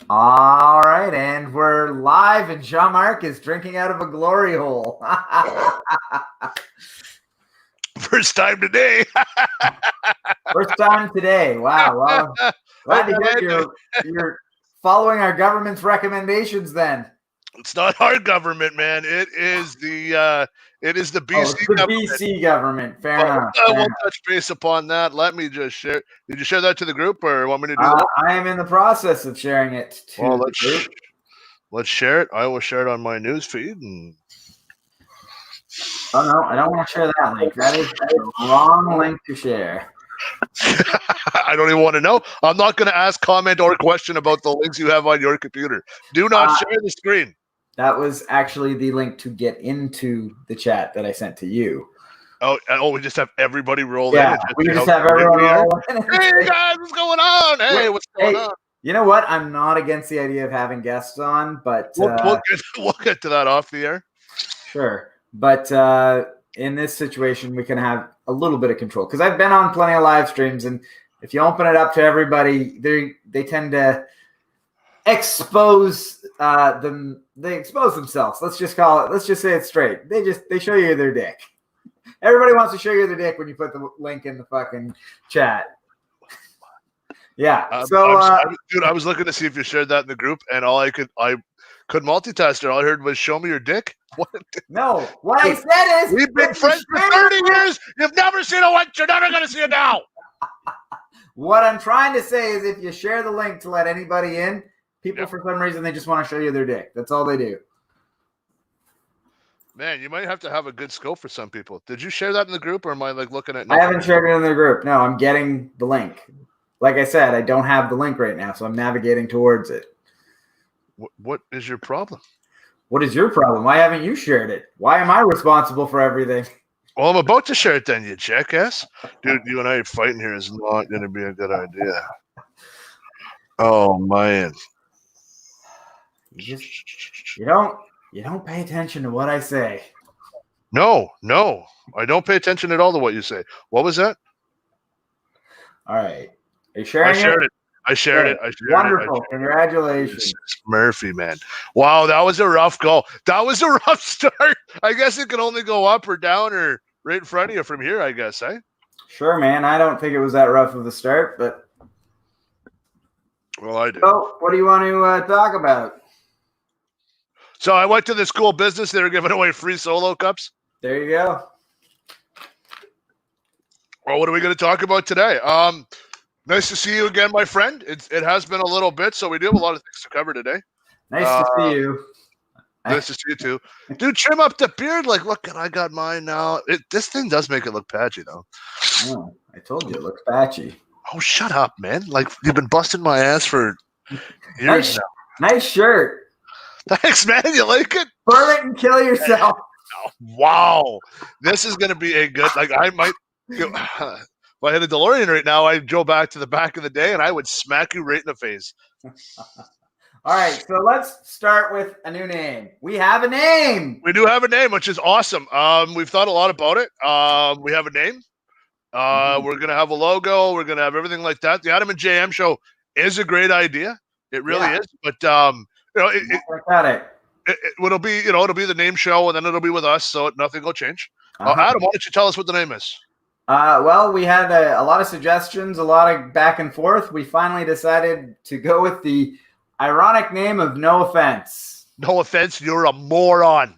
All right, and we're live, and Jean-Marc is drinking out of a glory hole. First time today. First time today. Wow. Well, glad to hear you're following our government's recommendations then. It's not our government, man. It is the BC the government. BC government. Fair enough. We'll touch base upon that. Let me just share. Did you share that to the group, or want me to do that? I am in the process of sharing it to the group. Let's share it. I will share it on my news feed. Oh no, I don't want to share that link. That is the wrong link to share. I don't even want to know. I'm not going to ask, comment, or question about the links you have on your computer. Do not share the screen. That was actually the link to get into the chat that I sent to you. Oh, we just have everybody roll in. Yeah, we just have everyone roll in. Hey guys, what's going on? Hey, what's going on? You know what? I'm not against the idea of having guests on, but we'll get to that off the air. Sure, but in this situation, we can have a little bit of control because I've been on plenty of live streams, and if you open it up to everybody, they tend to expose them. They expose themselves. Let's just call it. Let's just say it straight. They show you their dick. Everybody wants to show you their dick when you put the link in the fucking chat. Yeah. Dude, I was looking to see if you shared that in the group, and I could multitask it. All I heard was "show me your dick." What? No. What I said is we've been friends for 30 years. You've never seen a once. You're never going to see it now. What I'm trying to say is, if you share the link to let anybody in, people for some reason they just want to show you their dick. That's all they do. Man, you might have to have a good scope for some people. Did you share that in the group, or am I looking at? I haven't shared it in the group. No, I'm getting the link. Like I said, I don't have the link right now, so I'm navigating towards it. What is your problem? What is your problem? Why haven't you shared it? Why am I responsible for everything? Well, I'm about to share it then, you jackass. Dude, you and I fighting here is not going to be a good idea. Oh, man. You don't pay attention to what I say. No. I don't pay attention at all to what you say. What was that? All right. Are you sharing it? I shared it. Wonderful. Congratulations. Murphy, man. Wow, that was a rough go. That was a rough start. I guess it can only go up or down or right in front of you from here, I guess, eh? Sure, man. I don't think it was that rough of a start, but... Well, I do. So, what do you want to talk about? So, I went to the school business. They were giving away free solo cups. There you go. Well, what are we going to talk about today? Nice to see you again, my friend. It has been a little bit, so we do have a lot of things to cover today. Nice to see you. Nice to see you too. Dude, trim up the beard. Look, I got mine now. This thing does make it look patchy, though. Oh, I told you it looks patchy. Oh, shut up, man. You've been busting my ass for years now. Nice shirt. Thanks, man. You like it? Burn it and kill yourself. Oh, wow. This is going to be a good, I might... If I had a DeLorean right now, I'd go back to the back of the day and I would smack you right in the face. All right, so let's start with a new name. We have a name. We do have a name, which is awesome. We've thought a lot about it. We have a name. We're going to have a logo. We're going to have everything like that. The Adam and JM show is a great idea. It really is. But, it'll be, it'll be the name show, and then it'll be with us, so nothing will change. Adam, why don't you tell us what the name is? Well, we had a lot of suggestions, a lot of back and forth. We finally decided to go with the ironic name of No Offense. No offense, you're a moron.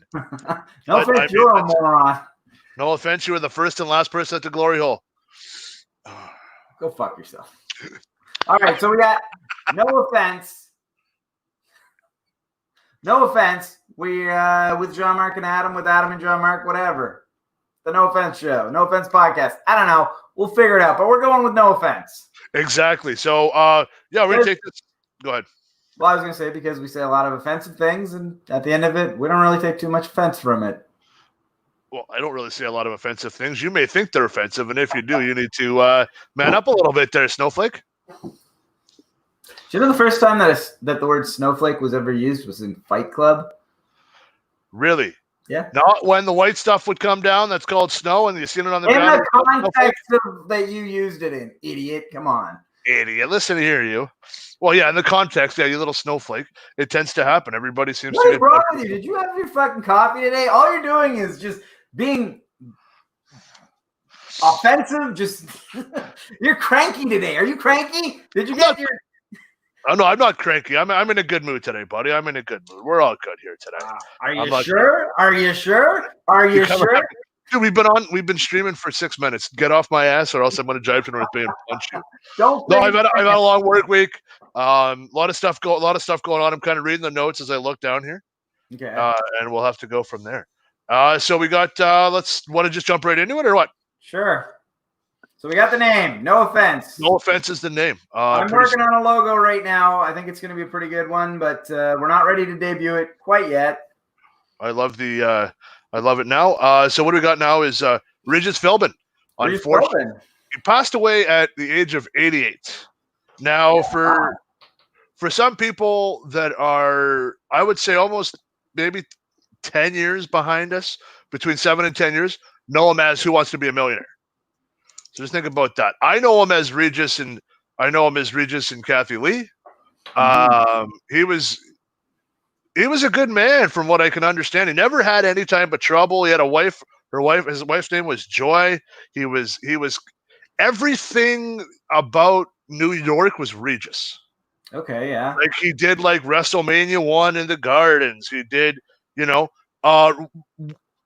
No offense, you're a moron. No offense, you were the first and last person at the glory hole. Go fuck yourself. All right, so we got No Offense. No Offense. We with Jean-Marc and Adam, with Adam and Jean-Marc, whatever. The No Offense show, No Offense podcast. I don't know. We'll figure it out, but we're going with No Offense. Exactly. So, we're going to take this. Go ahead. Well, I was going to say, because we say a lot of offensive things, and at the end of it, we don't really take too much offense from it. Well, I don't really say a lot of offensive things. You may think they're offensive, and if you do, you need to man up a little bit there, Snowflake. Do you know the first time that the word snowflake was ever used was in Fight Club? Really? Yeah. Not when the white stuff would come down. That's called snow, and you seen it on the ground. In the context of that you used it in, idiot. Come on. idiot. Listen here, you. Well, yeah, in the context, yeah, you little snowflake. It tends to happen. Everybody seems What to is get. wrong with you? Did you have your fucking coffee today? All you're doing is just being offensive. Just you're cranky today. Are you cranky? Did you get your? Oh no, I'm not cranky. I'm in a good mood today, buddy. I'm in a good mood. We're all good here today. Are you sure? Are you sure? Are you sure? Dude, we've been streaming for 6 minutes. Get off my ass, or else I'm gonna drive to North Bay and punch you. Don't. No, I've had a long work week. A lot of stuff going on. I'm kind of reading the notes as I look down here. Okay. And we'll have to go from there. So we got. Let's want to just jump right into it, or what? Sure. So we got the name. No offense. No offense is the name. I'm working on a logo right now. I think it's going to be a pretty good one, but we're not ready to debut it quite yet. I love it now. So what we got now is Regis Philbin. Unfortunately, he passed away at the age of 88. Now, for some people that are, I would say, almost maybe 10 years behind us, between 7 and 10 years, know him as Who Wants to Be a Millionaire. So just think about that. I know him as Regis and Kathy Lee. He was a good man from what I can understand. He never had any type of trouble. He had a wife. His wife's name was Joy. He was everything about New York was Regis. Okay, yeah. Like he did like WrestleMania 1 in the Gardens. He did,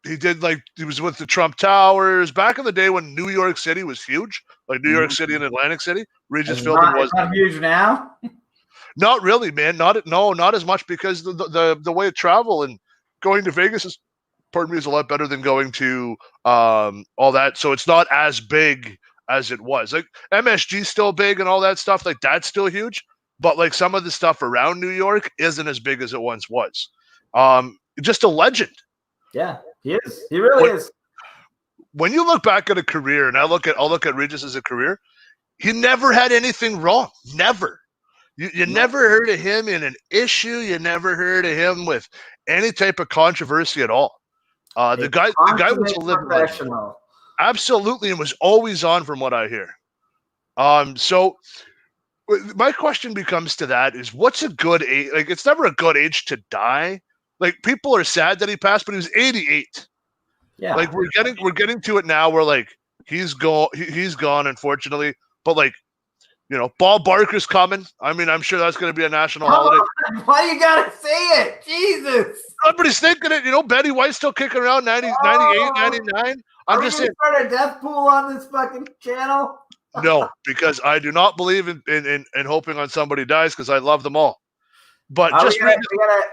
he did like he was with the Trump Towers back in the day when New York City was huge, like New York City and Atlantic City. Regis Philbin was not huge now. Not really, man. Not as much because the way of travel and going to Vegas is a lot better than going to all that. So it's not as big as it was. Like MSG still big and all that stuff. Like that's still huge, but like some of the stuff around New York isn't as big as it once was. Just a legend. Yeah, he is. He really is. When you look back at a career, and I'll look at Regis as a career, he never had anything wrong. Never. You never heard of him in an issue. You never heard of him with any type of controversy at all. The guy was a living professional. Absolutely, and was always on from what I hear. So my question becomes to that is, what's a good age? Like, it's never a good age to die. Like, people are sad that he passed, but he was 88. Yeah. Like, we're getting to it now where like he's gone, unfortunately. But like, Ball Barker's coming. I mean, I'm sure that's going to be a national holiday. Why you gotta say it? Jesus. Everybody's thinking it. Betty White's still kicking around 90, 98, 99. I'm just saying. Start a death pool on this fucking channel? No, because I do not believe in hoping on somebody dies, because I love them all. But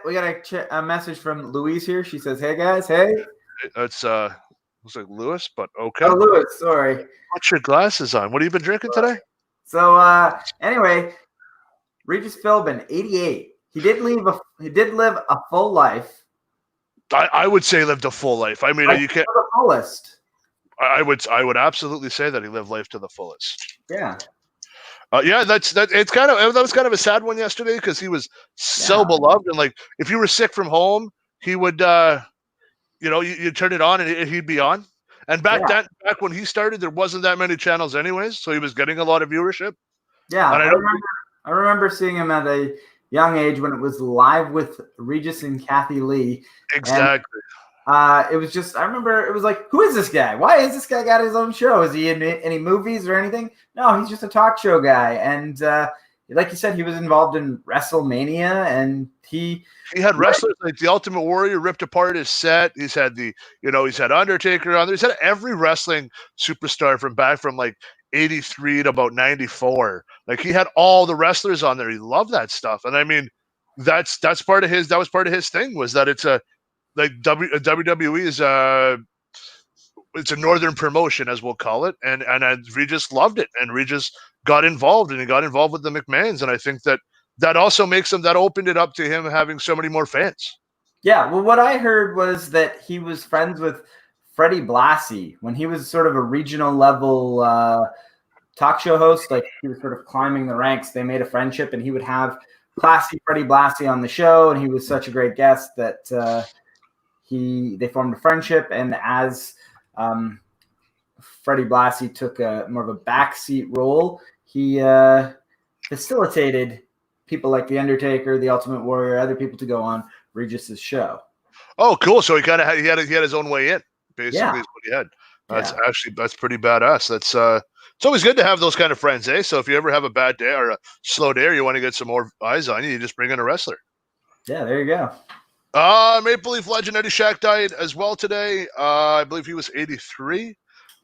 we got a message from Louise here. She says, "Hey guys, hey." It's looks like Lewis, but okay. Oh, Lewis, sorry. What's your glasses on? What have you been drinking today? So anyway, Regis Philbin, 88. He did live a full life. I would say lived a full life. I mean, you can't the fullest. I would absolutely say that he lived life to the fullest. Yeah. Yeah, that was kind of a sad one yesterday, because he was so beloved, and like if you were sick from home, he would you turn it on and he'd be on. And back when he started, there wasn't that many channels anyways, so he was getting a lot of viewership. Yeah, and I remember seeing him at a young age when it was Live with Regis and Kathy Lee. Exactly. And, it was just, I remember it was like, who is this guy? Why is this guy got his own show? Is he in any movies or anything? No, he's just a talk show guy. And like you said, he was involved in WrestleMania, and he had wrestlers like the Ultimate Warrior ripped apart his set. He's had he's had Undertaker on there. He's had every wrestling superstar from like 83 to about 94. Like, he had all the wrestlers on there. He loved that stuff. And I mean, that was part of his thing, was that it's a, like, WWE is it's a northern promotion, as we'll call it, and Regis loved it, and Regis got involved, and he got involved with the McMahons, and I think that also opened it up to him having so many more fans. Yeah, well, what I heard was that he was friends with Freddie Blassie when he was sort of a regional level talk show host. Like, he was sort of climbing the ranks. They made a friendship, and he would have Freddie Blassie on the show, and he was such a great guest that they formed a friendship. And as Freddie Blassie took more of a backseat role, he facilitated people like The Undertaker, The Ultimate Warrior, other people to go on Regis's show. Oh, cool. So he kind of had his own way in, basically. Yeah. Is what he had. That's pretty badass. That's it's always good to have those kind of friends, eh? So if you ever have a bad day or a slow day, or you want to get some more eyes on you, you just bring in a wrestler. Yeah, there you go. Maple Leaf legend Eddie Shack died as well today. I believe he was 83.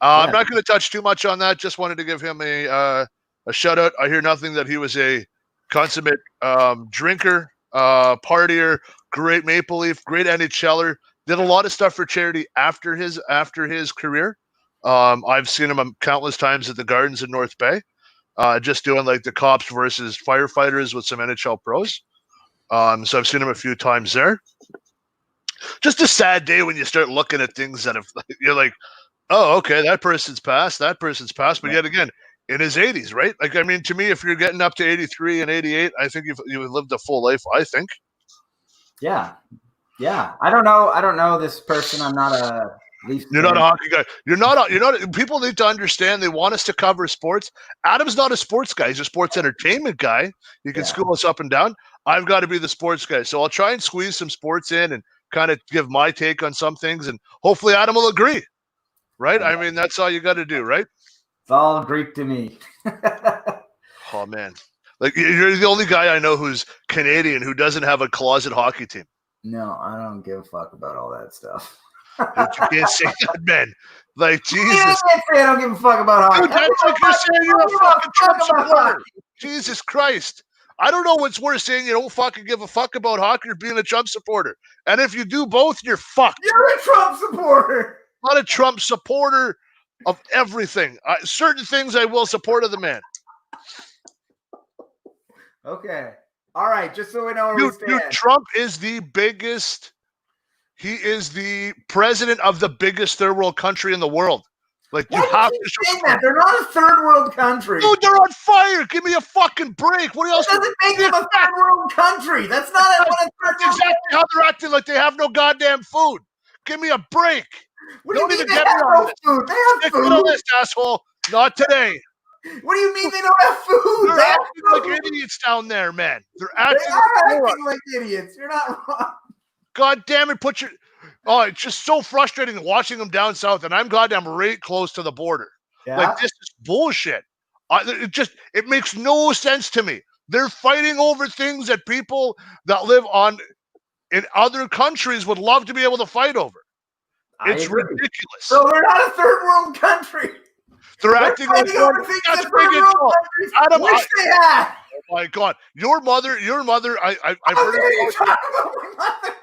I'm not going to touch too much on that. Just wanted to give him a shout out. I hear nothing that he was a consummate drinker, partier, great Maple Leaf, great NHLer. Did a lot of stuff for charity after his career. I've seen him countless times at the Gardens in North Bay, just doing like the cops versus firefighters with some NHL pros. So I've seen him a few times there. Just a sad day when you start looking at things that you're like, oh, okay, that person's passed. But yet again, in his 80s, right? Like, I mean, to me, if you're getting up to 83 and 88, I think you've lived a full life, I think. Yeah. I don't know this person. I'm not a Leafs You're not a hockey guy. You're not. People need to understand. They want us to cover sports. Adam's not a sports guy. He's a sports entertainment guy. You can school us up and down. I've got to be the sports guy. So I'll try and squeeze some sports in and kind of give my take on some things, and hopefully Adam will agree. Right? I mean, that's all you got to do, right? It's all Greek to me. Oh man, like you're the only guy I know who's Canadian who doesn't have a closet hockey team. No, I don't give a fuck about all that stuff. You can't say that, man. Like, Jesus. I don't give a fuck about hockey. Dude, that's like you're saying you're a fucking Trump supporter. Jesus Christ. I don't know what's worse, saying you don't fucking give a fuck about hockey or being a Trump supporter. And if you do both, you're fucked. You're a Trump supporter. Not a Trump supporter of everything. Certain things I will support of the man. Okay. All right. Just so we know where we stand. Dude, Trump is the biggest. He is the president of the biggest third world country in the world. Like, you have to say that. They're not a third world country. Dude, they're on fire. Give me a fucking break. What else? That doesn't make them a third world country. That's not That's exactly how they're acting, like they have no goddamn food. Give me a break. What do you mean they have no food? They have food. On this, asshole. Not today. What do you mean they don't have food? They're acting like idiots down there, man. They're acting like idiots. You're not wrong. God damn it, it's just so frustrating watching them down south, and I'm goddamn right close to the border. Yeah. Like, this is bullshit. It makes no sense to me. They're fighting over things that people that live in other countries would love to be able to fight over. It's ridiculous. So they're not a third world country. They're acting like that's Adam, wish they had. Oh my God, your mother. I've heard it.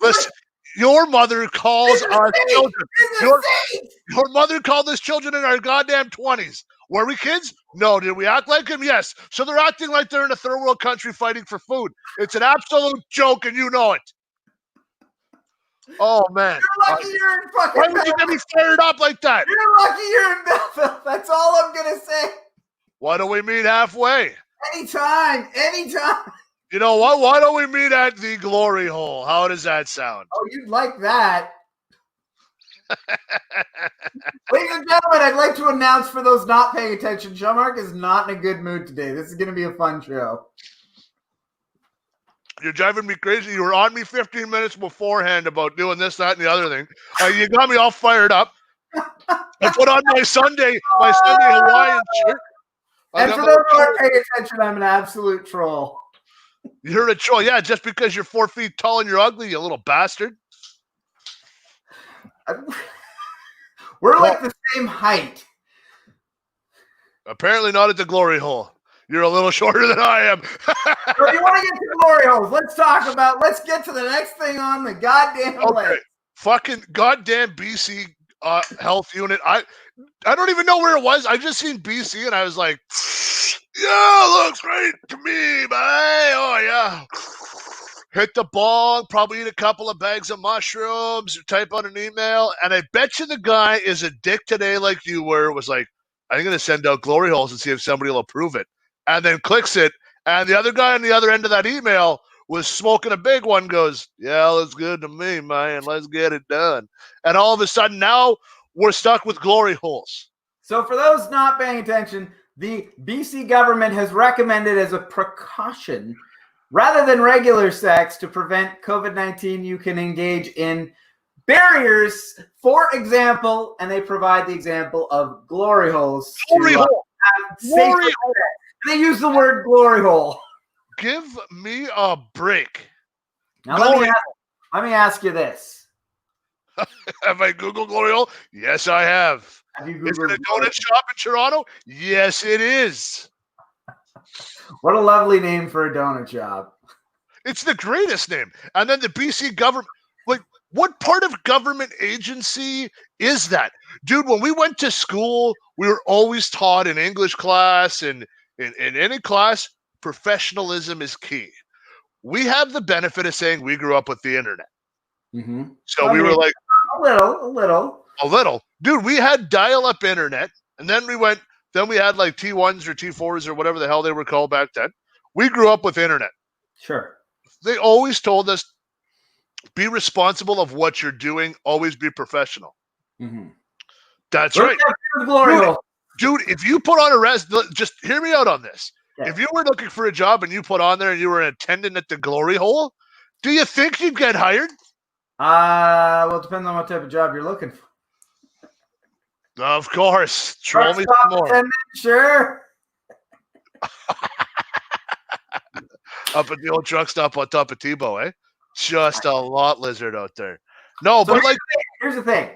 Listen, your mother calls our children. Your mother called us children in our goddamn 20s. Were we kids? No. Did we act like them? Yes. So they're acting like they're in a third world country fighting for food. It's an absolute joke, and you know it. Oh man! You're lucky you're in fucking. Why would you get me fired up like that? You're lucky you're in Belleville. That's all I'm gonna say. Why don't we meet halfway? Anytime. You know what? Why don't we meet at the Glory Hole? How does that sound? Oh, you'd like that. Ladies and gentlemen, I'd like to announce for those not paying attention, Jean-Marc is not in a good mood today. This is going to be a fun show. You're driving me crazy. You were on me 15 minutes beforehand about doing this, that, and the other thing. You got me all fired up. I put on my Sunday Hawaiian shirt. And for those who aren't paying attention, I'm an absolute troll. You're a troll. Yeah, just because you're 4 feet tall and you're ugly, you little bastard. We're like the same height. Apparently not at the Glory Hole. You're a little shorter than I am. So if you want to get to Glory Holes, let's get to the next thing on the goddamn list. Fucking goddamn BC health unit. I don't even know where it was. I just seen BC and I was like, yeah, looks great to me, man. Oh yeah. Hit the bong, probably eat a couple of bags of mushrooms, or type out an email. And I bet you the guy is a dick today like you were, was like, I'm going to send out Glory Holes and see if somebody will approve it. And then clicks it. And the other guy on the other end of that email was smoking a big one, goes, yeah, looks good to me, man. Let's get it done. And all of a sudden now we're stuck with Glory Holes. So for those not paying attention, The BC government has recommended as a precaution, rather than regular sex to prevent COVID-19, you can engage in barriers. For example, and they provide the example of glory holes. Glory hole. Glory hole. They use the word glory hole. Give me a break. Now let me ask you this. Have I Googled glory hole? Yes, I have. Is it a donut shop in Toronto? Yes, it is. What a lovely name for a donut shop. It's the greatest name. And then the BC government, like, what part of government agency is that? Dude, when we went to school, we were always taught in English class and in any class, professionalism is key. We have the benefit of saying we grew up with the internet. Mm-hmm. So we were like, a little. Dude, we had dial-up internet, and then we had like T1s or T4s or whatever the hell they were called back then. We grew up with internet. Sure. They always told us, be responsible of what you're doing, always be professional. Mm-hmm. That's right. Dude, if you put on just hear me out on this. Yeah. If you were looking for a job and you put on there and you were an attendant at the glory hole, do you think you'd get hired? Well, it depends on what type of job you're looking for. Of course. Troll me some more. Sure. Up at the old truck stop on top of Tebow, eh? Just a lot lizard out there. No, so but here's the thing.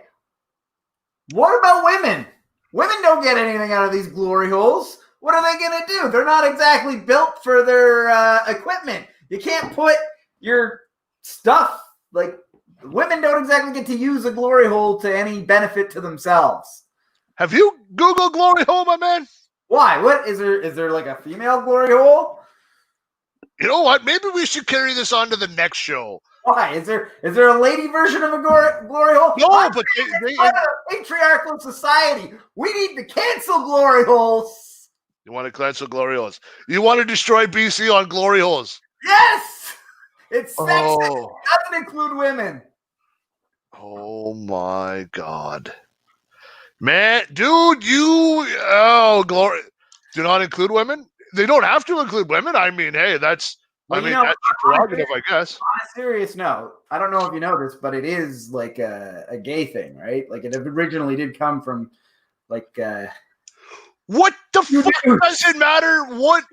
What about women? Women don't get anything out of these glory holes. What are they going to do? They're not exactly built for their equipment. You can't put your stuff, like, women don't exactly get to use a glory hole to any benefit to themselves. Have you Googled glory hole, my man? Why? What is there? Is there like a female glory hole? You know what? Maybe we should carry this on to the next show. Why? Is there a lady version of a glory hole? No, but they a patriarchal society. We need to cancel glory holes. You want to cancel glory holes? You want to destroy BC on glory holes? Yes. It's sexist. It doesn't include women. Oh my God. Man, dude, glory. Do not include women? They don't have to include women. I mean, hey, that's that's your prerogative, I guess. On a serious note, I don't know if you know this, but it is like a gay thing, right? Like it originally did come from like what the fuck does it matter? What?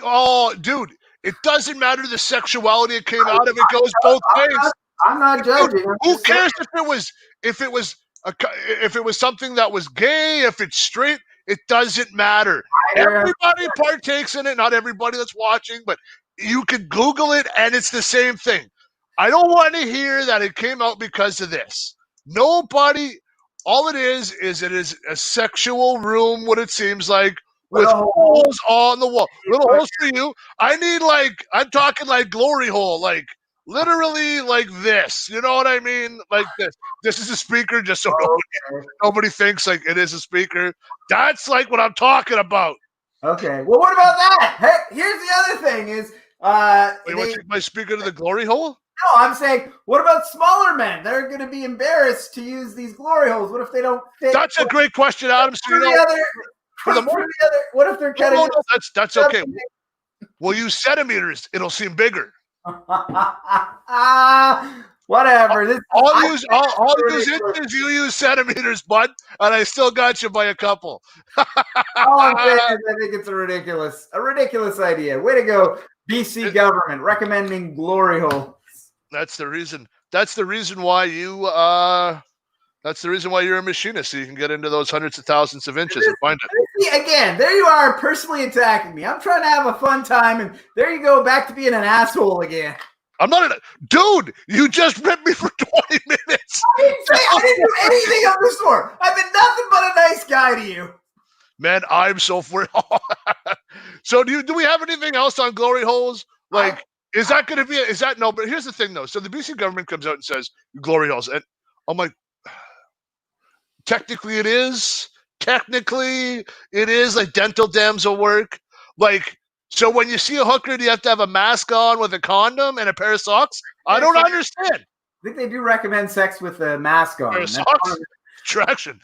Oh, dude, it doesn't matter the sexuality it came out of. It goes both ways. I'm not judging. Who cares if it was something that was gay, if it's straight? It doesn't matter. Everybody partakes in it. Not everybody that's watching, but you can Google it, and it's the same thing. I don't want to hear that it came out because of this. Nobody. All it is a sexual room. What it seems like. With holes on the wall. Little holes for you. I need I'm talking like glory hole, like literally like this. You know what I mean? Like this. This is a speaker, just so nobody thinks like it is a speaker. That's like what I'm talking about. Okay. Well, what about that? Hey, here's the other thing is you want to take my speaker to the glory hole? No, I'm saying, what about smaller men? They're going to be embarrassed to use these glory holes. What if they don't fit? That's a great question, Adam. So what if they're kind of that's okay. We'll use centimeters. It'll seem bigger. Whatever. I'll use inches. You use centimeters, bud, and I still got you by a couple. All I'm saying is I think it's a ridiculous idea. Way to go, BC government recommending glory holes. That's the reason. That's the reason why you. That's the reason why you're a machinist, so you can get into those hundreds of thousands of inches and find it. Again, there you are, personally attacking me. I'm trying to have a fun time, and there you go, back to being an asshole again. I'm not dude. You just ripped me for 20 minutes. I didn't do anything of the sort. I've been nothing but a nice guy to you. Man, I'm so for. So do we have anything else on glory holes? Like, is that going to be? Is that no? But here's the thing, though. So the BC government comes out and says glory holes, and I'm like. Technically, it is. Like dental dams will work. Like, so when you see a hooker, do you have to have a mask on with a condom and a pair of socks? I don't understand. I think they do recommend sex with a mask on. Pair of socks? Traction.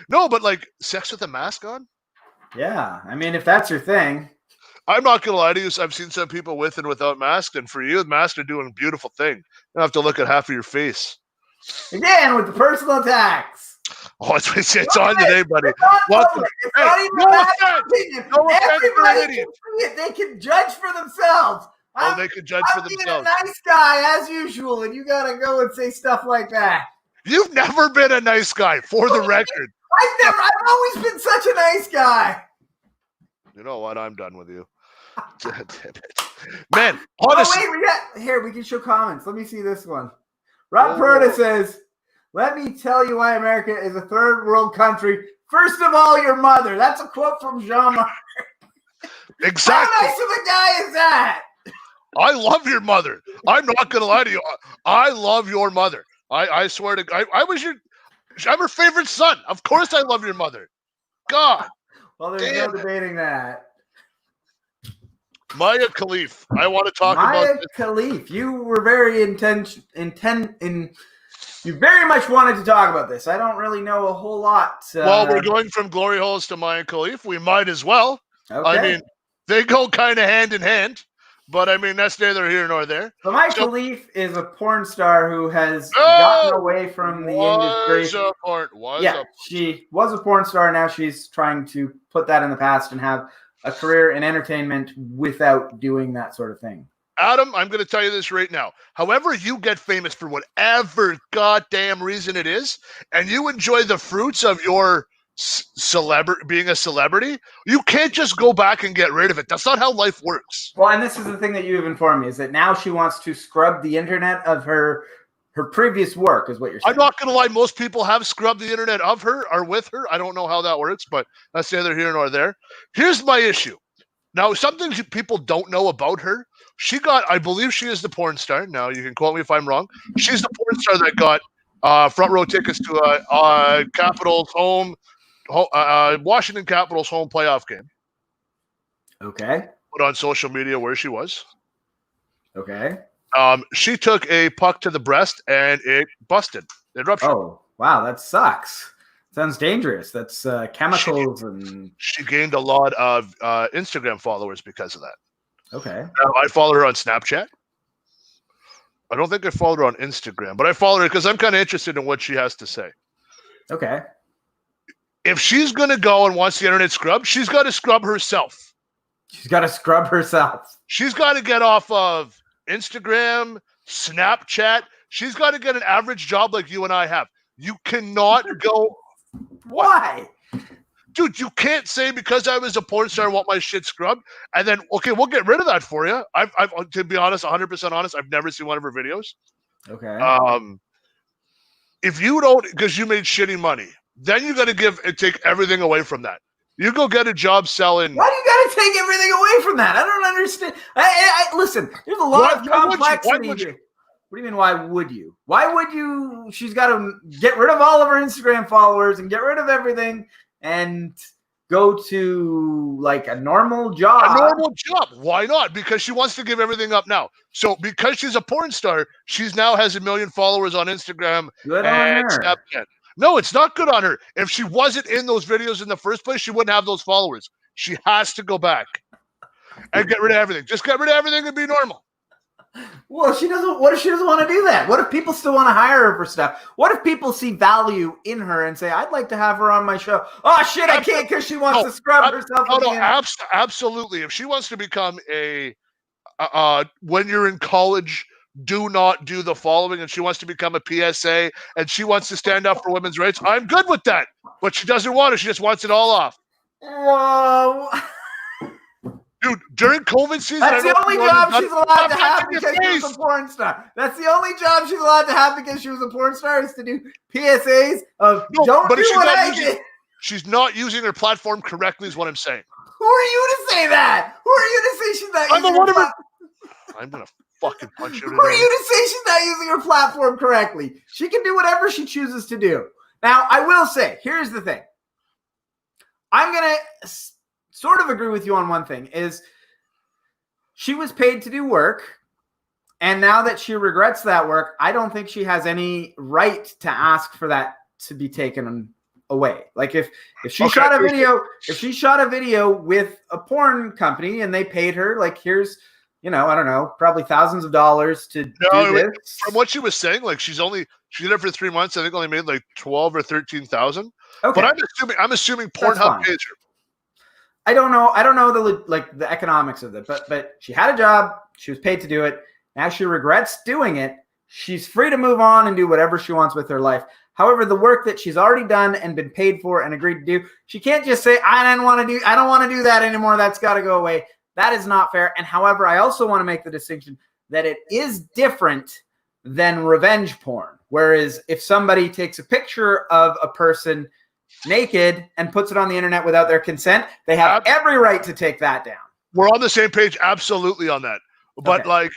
No, but like sex with a mask on? Yeah. I mean, if that's your thing. I'm not gonna lie to you. I've seen some people with and without mask, and for you, the mask are doing a beautiful thing. You don't have to look at half of your face. Again, with the personal attacks. Oh, it's on today, buddy. It's not even no a matter offense. of opinion. No offense for Everybody an can idiot. see it. They can judge for themselves. Oh, they can judge for I'm being themselves. a nice guy as usual, and you gotta go and say stuff like that. You've never been a nice guy, for the record. I've always been such a nice guy. You know what? I'm done with you. Damn it. Man, honestly. Oh, wait, we can show comments. Let me see this one. Rob Perda says, let me tell you why America is a third world country. First of all, your mother. That's a quote from Jean-Marc. Exactly. How nice of a guy is that? I love your mother. I'm not going to lie to you. I love your mother. I swear to God. I'm her favorite son. Of course I love your mother. God. Well, there's no debating that. Maya Khalif. I want to talk about Maya Khalif. You were very you very much wanted to talk about this. I don't really know a whole lot. Well, we're going from glory holes to Maya Khalif. We might as well. Okay. I mean, they go kind of hand in hand, but I mean, that's neither here nor there. So Maya Khalif is a porn star who has gotten away from the industry. She was a porn star. Now she's trying to put that in the past and have a career in entertainment without doing that sort of thing. Adam, I'm going to tell you this right now. However you get famous for whatever goddamn reason it is, and you enjoy the fruits of your being a celebrity, you can't just go back and get rid of it. That's not how life works. Well, and this is the thing that you've informed me, is that now she wants to scrub the internet of her previous work, is what you're saying. I'm not going to lie. Most people have scrubbed the internet of her or with her. I don't know how that works, but that's neither here nor there. Here's my issue. Now, something people don't know about her, I believe she is the porn star. Now, you can quote me if I'm wrong. She's the porn star that got front row tickets to Capitals home, Washington Capitals home playoff game. Okay. Put on social media where she was. Okay. She took a puck to the breast and it busted. It ruptured. Oh, wow. That sucks. Sounds dangerous. That's chemicals and... She gained a lot of Instagram followers because of that. Okay. Now, I follow her on Snapchat. I don't think I followed her on Instagram, but I follow her because I'm kind of interested in what she has to say. Okay. If she's going to go and wants the internet scrubbed, she's got to scrub herself. She's got to scrub herself. She's got to get off of Instagram, Snapchat. She's got to get an average job like you and I have. You cannot go... Why? Dude, you can't say because I was a porn star I want my shit scrubbed, and then, okay, we'll get rid of that for you. I've to be honest, 100% honest, I've never seen one of her videos. Okay. If you don't, because you made shitty money, then you got to take everything away from that. You go get a job selling. Why do you got to take everything away from that? I don't understand. Listen, there's a lot of complexity here. What do you mean, why would you? Why would you? She's got to get rid of all of her Instagram followers and get rid of everything and go to like a normal job. A normal job. Why not? Because she wants to give everything up now. So because she's a porn star, she's now has 1 million followers on Instagram. Good on her. Snapchat. No, it's not good on her. If she wasn't in those videos in the first place, she wouldn't have those followers. She has to go back and get rid of everything. Just get rid of everything and be normal. Well, she doesn't. What if she doesn't want to do that? What if people still want to hire her for stuff? What if people see value in her and say, "I'd like to have her on my show"? Oh shit, I can't because she wants to scrub herself. Absolutely. If she wants to become when you're in college, do not do the following, and she wants to become a PSA, and she wants to stand up for women's rights, I'm good with that. But she doesn't want it. She just wants it all off. Whoa. Dude, during COVID season, that's the only job she's allowed to have because she was a porn star. That's the only job she's allowed to have because she was a porn star, is to do PSAs of don't do what I did. She's not using her platform correctly, is what I'm saying. Who are you to say that? Who are you to say she's not using her platform? I'm gonna fucking punch you. Who are you to say she's not using her platform correctly? She can do whatever she chooses to do. Now, I will say, here's the thing. I'm gonna sort of agree with you on one thing, is she was paid to do work, and now that she regrets that work, I don't think she has any right to ask for that to be taken away. Like if she shot a video with a porn company and they paid her, like, here's, I don't know, probably thousands of dollars to do this. From what she was saying, like she did it for 3 months. I think only made like 12 or 13,000. Okay, but I'm assuming Pornhub pays her. I don't know the economics of it, but she had a job. She was paid to do it. Now she regrets doing it. She's free to move on and do whatever she wants with her life. However, the work that she's already done and been paid for and agreed to do, she can't just say, I don't want to do that anymore. That's got to go away. That is not fair. And however, I also want to make the distinction that it is different than revenge porn. Whereas if somebody takes a picture of a person naked and puts it on the internet without their consent, they have every right to take that down. We're on the same page. Absolutely on that. But like,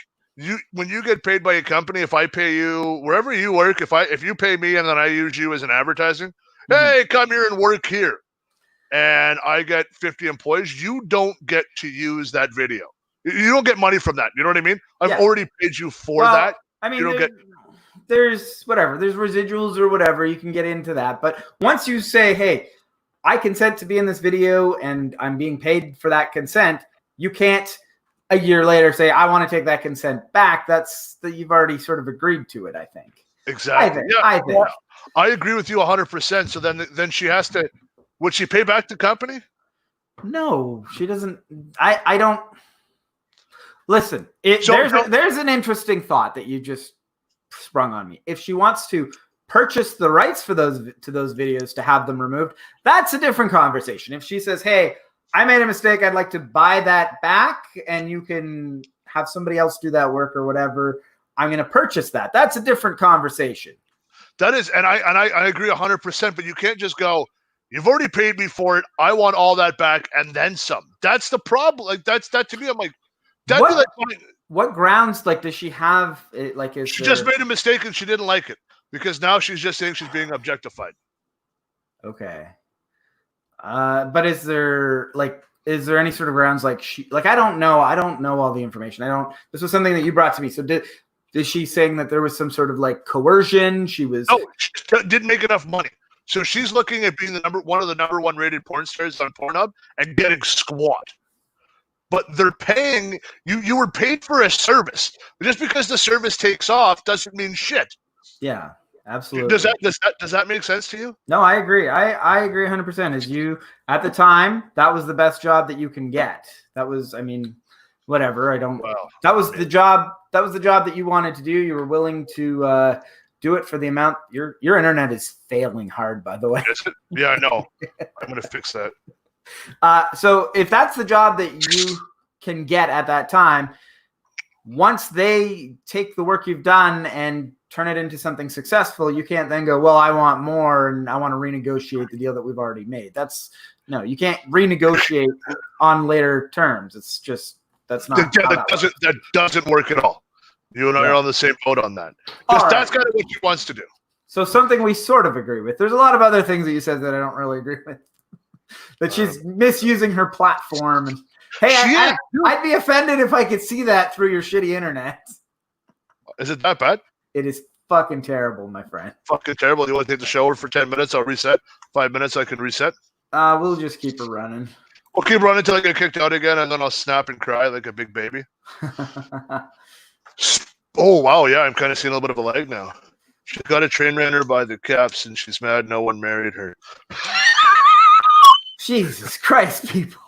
when you get paid by a company, if I pay you wherever you work, if you pay me and then I use you as an advertising, hey, come here and work here, and I get 50 employees, you don't get to use that video. You don't get money from that. You know what I mean? I've already paid you for that. I mean, you don't there's residuals or whatever. You can get into that. But once you say, hey, I consent to be in this video and I'm being paid for that consent, you can't a year later say, I want to take that consent back. You've already sort of agreed to it, I think. Exactly. I think. I agree with you 100%. So then she has to, would she pay back the company? No, she doesn't. I don't. Listen, there's an interesting thought that you just sprung on me. If she wants to purchase the rights for those videos to have them removed, that's a different conversation. If she says, hey, I made a mistake, I'd like to buy that back and you can have somebody else do that work or whatever, I'm going to purchase that. That's a different conversation. That is, and I agree 100%, but you can't just go, you've already paid me for it, I want all that back and then some. That's the problem. Like that to me, I'm like, what grounds, like, does she have it? Like, she just made a mistake and she didn't like it because now she's just saying she's being objectified. Okay. But is there any sort of grounds, like I don't know all the information. This was something that you brought to me. So is she saying that there was some sort of like coercion? She didn't make enough money. So she's looking at being one of the number one rated porn stars on Pornhub and getting squat. But they're paying you. You were paid for a service. Just because the service takes off doesn't mean shit. Yeah, absolutely. Does that make sense to you? No, I agree. I agree 100%. As you at the time, that was the best job that you can get. That was, I mean, whatever. I don't. Well, that was the job. That was the job that you wanted to do. You were willing to do it for the amount. Your internet is failing hard, by the way. Yeah, I know. I'm gonna fix that. So if that's the job that you can get at that time, once they take the work you've done and turn it into something successful, you can't then go, well, I want more and I want to renegotiate the deal that we've already made. You can't renegotiate on later terms. It's just, that's not. That doesn't work at all. You and I are on the same boat on that. That's kind of what she wants to do. So something we sort of agree with. There's a lot of other things that you said that I don't really agree with. That she's misusing her platform. And hey, I'd be offended if I could see that through your shitty internet. Is it that bad? It is fucking terrible, my friend. Fucking terrible. Do you want to take the shower for 10 minutes? I'll reset. 5 minutes, I can reset. We'll just keep her running. We'll keep running until I get kicked out again, and then I'll snap and cry like a big baby. Oh, wow. Yeah, I'm kind of seeing a little bit of a leg now. She got a train ran her by the caps, and she's mad no one married her. Jesus Christ, people.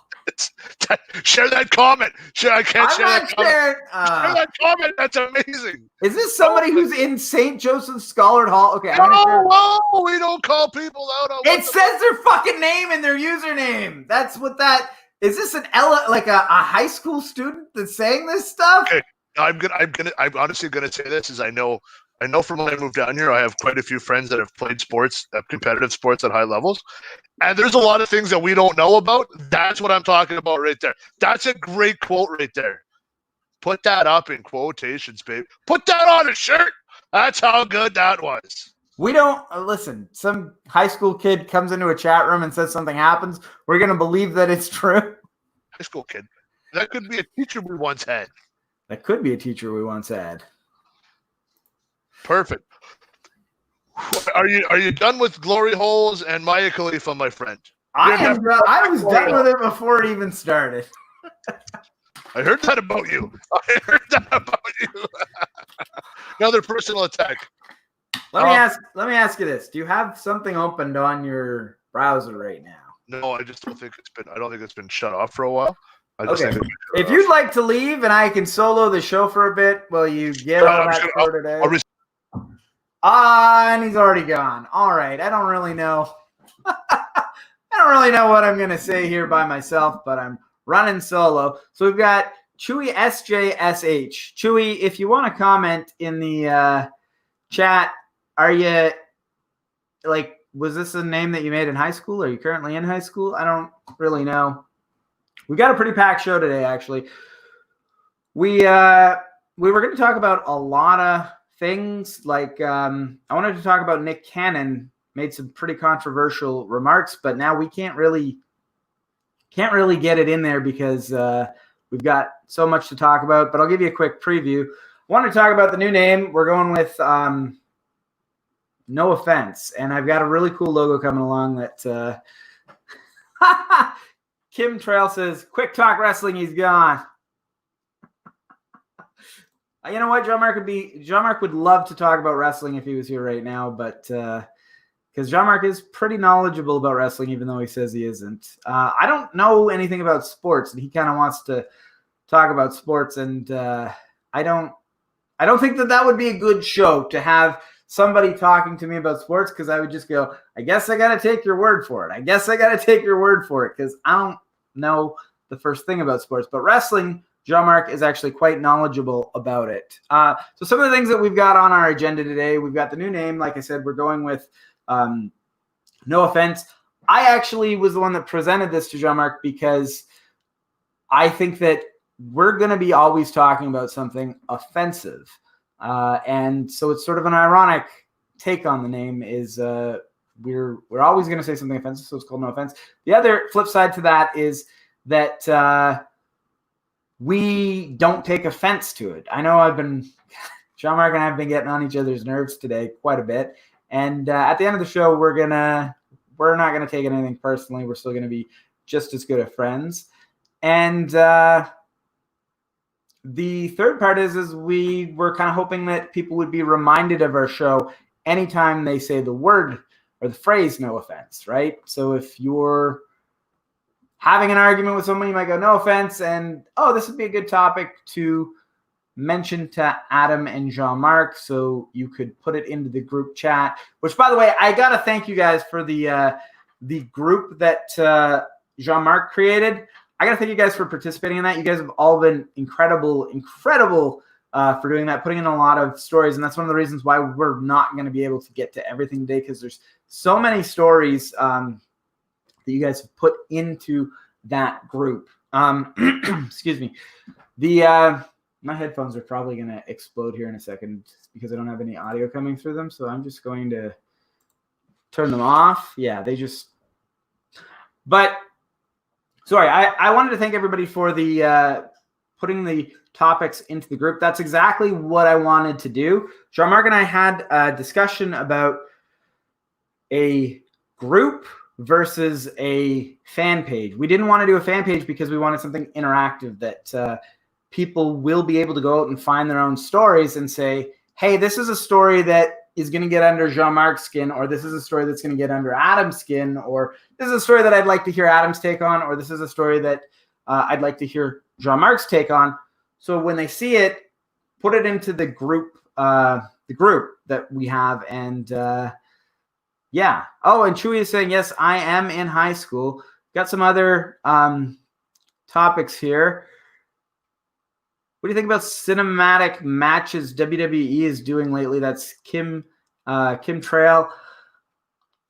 Share that comment. I can't share that comment. Share that comment. That's amazing. Is this somebody who's in St. Joseph's Scholar Hall? Okay. No, we don't call people out on it. Says their fucking name and their username. That's what that is. This a high school student that's saying this stuff? Okay. I'm honestly gonna say this is I know from when I moved down here, I have quite a few friends that have played sports, competitive sports at high levels. And there's a lot of things that we don't know about. That's what I'm talking about right there. That's a great quote right there. Put that up in quotations, babe. Put that on a shirt. That's how good that was. We don't listen. Some high school kid comes into a chat room and says something happens. We're going to believe that it's true. High school kid. That could be a teacher we once had. That could be a teacher we once had. Perfect. Are you done with glory holes and Maya Khalifa, my friend? I was done with it before it even started. I heard that about you. Another personal attack. Let me ask you this: do you have something opened on your browser right now? No, I just don't think it's been. I don't think it's been shut off for a while. Okay. If you'd like to leave and I can solo the show for a bit, will you get all that for today? And he's already gone. All right. I don't really know. I don't really know what I'm going to say here by myself, but I'm running solo. So we've got Chewy SJSH. Chewy, if you want to comment in the chat, are you like, was this a name that you made in high school? Are you currently in high school? I don't really know. We got a pretty packed show today, actually. We were going to talk about a lot of things. Like I wanted to talk about Nick Cannon made some pretty controversial remarks, but now we can't really get it in there because we've got so much to talk about. But I'll give you a quick preview. I want to talk about the new name. We're going with No Offense, and I've got a really cool logo coming along that Kim Trail says, "Quick Talk Wrestling, he's gone." You know what? John Mark would love to talk about wrestling if he was here right now, but because John Mark is pretty knowledgeable about wrestling, even though he says he isn't. I don't know anything about sports, and he kind of wants to talk about sports, and I don't think that would be a good show to have somebody talking to me about sports, because I would just go, I guess I got to take your word for it. Because I don't know the first thing about sports. But wrestling, John Mark is actually quite knowledgeable about it. So some of the things that we've got on our agenda today, we've got the new name. Like I said, we're going with No Offense. I actually was the one that presented this to John Mark because I think that we're going to be always talking about something offensive. And so it's sort of an ironic take on the name is we're always going to say something offensive, so it's called No Offense. The other flip side to that is that we don't take offense to it. I know John Mark and I have been getting on each other's nerves today quite a bit. And at the end of the show, we're not going to take anything personally. We're still going to be just as good of friends. And the third part is we were kind of hoping that people would be reminded of our show anytime they say the word or the phrase "no offense," right? So if you're having an argument with someone, you might go, "No offense," and, oh, this would be a good topic to mention to Adam and Jean-Marc, so you could put it into the group chat, which, by the way, I got to thank you guys for the group that Jean-Marc created. I got to thank you guys for participating in that. You guys have all been incredible for doing that, putting in a lot of stories. And that's one of the reasons why we're not going to be able to get to everything today, because there's so many stories that you guys have put into that group. Excuse me. My headphones are probably going to explode here in a second because I don't have any audio coming through them. So I'm just going to turn them off. Yeah, but sorry, I wanted to thank everybody for the putting the topics into the group. That's exactly what I wanted to do. Jean-Marc and I had a discussion about a group versus a fan page. We didn't want to do a fan page because we wanted something interactive that people will be able to go out and find their own stories and say, hey, this is a story that is going to get under Jean-Marc's skin, or this is a story that's going to get under Adam's skin, or this is a story that I'd like to hear Adam's take on, or this is a story that I'd like to hear Jean-Marc's take on. So when they see it, put it into the group that we have. And yeah. Oh, and Chewy is saying, yes, I am in high school. Got some other topics here. What do you think about cinematic matches WWE is doing lately? That's Kim Trail.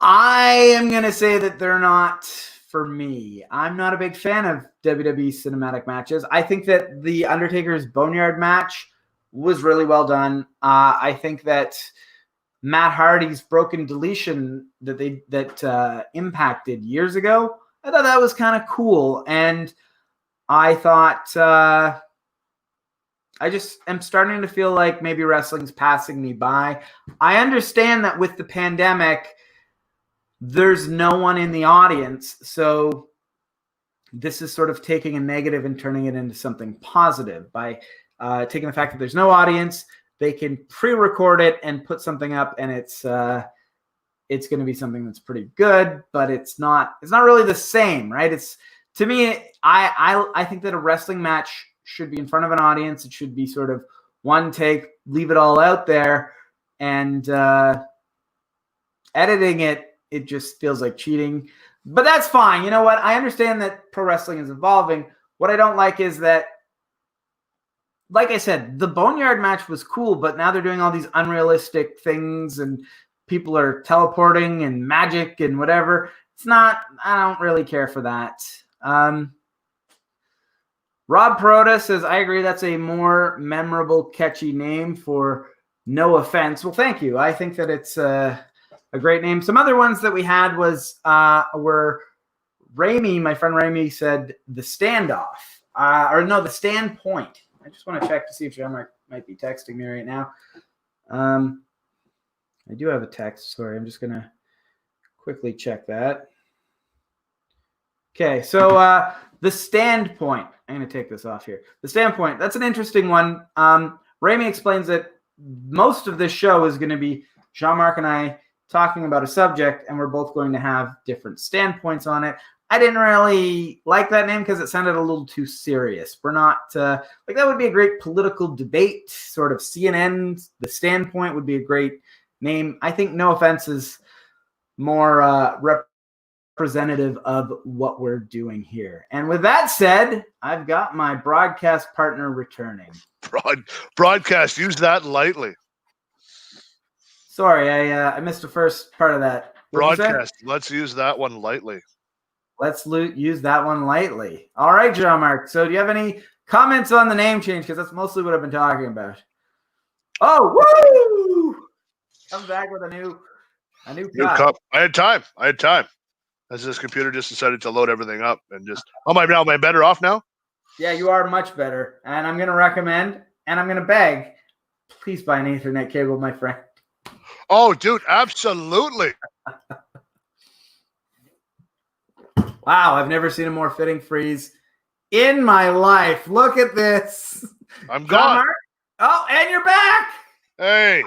I am going to say that they're not for me. I'm not a big fan of WWE cinematic matches. I think that the Undertaker's Boneyard match was really well done. I think that Matt Hardy's Broken Deletion that impacted years ago, I thought that was kind of cool. And I thought I just am starting to feel like maybe wrestling's passing me by. I understand that with the pandemic, there's no one in the audience. So this is sort of taking a negative and turning it into something positive by taking the fact that there's no audience. They can pre-record it and put something up, and it's going to be something that's pretty good, but it's not really the same, right? It's, to me, I think that a wrestling match should be in front of an audience. It should be sort of one take, leave it all out there, and editing it just feels like cheating. But that's fine. You know what? I understand that pro wrestling is evolving. What I don't like is that, like I said, the Boneyard match was cool, but now they're doing all these unrealistic things and people are teleporting and magic and whatever. It's not, I don't really care for that. Rob Perota says, I agree, that's a more memorable, catchy name for No Offense. Well, thank you. I think that it's a great name. Some other ones that we had were Ramey, my friend Ramey said The Standoff. The Standpoint. I just want to check to see if John might be texting me right now. I do have a text. Sorry, I'm just going to quickly check that. Okay, so The Standpoint. I'm going to take this off here. The Standpoint. That's an interesting one. Ramey explains that most of this show is going to be Jean-Marc and I talking about a subject, and we're both going to have different standpoints on it. I didn't really like that name because it sounded a little too serious. We're not that would be a great political debate, sort of CNN. The Standpoint would be a great name. I think No Offense is more representative of what we're doing here. And with that said, I've got my broadcast partner returning. Broadcast, use that lightly. Sorry, I missed the first part of that. Broadcast, let's use that one lightly. Let's use that one lightly. All right, Jean-Marc. So do you have any comments on the name change? Because that's mostly what I've been talking about. Oh, woo! Come back with a new cup. I had time. As this computer just decided to load everything up and just, am I better off now? Yeah, you are much better. And I'm going to recommend, and I'm going to beg, please buy an Ethernet cable, my friend. Oh, dude, absolutely. Wow, I've never seen a more fitting freeze in my life. Look at this. I'm gone. Oh, and you're back. Hey.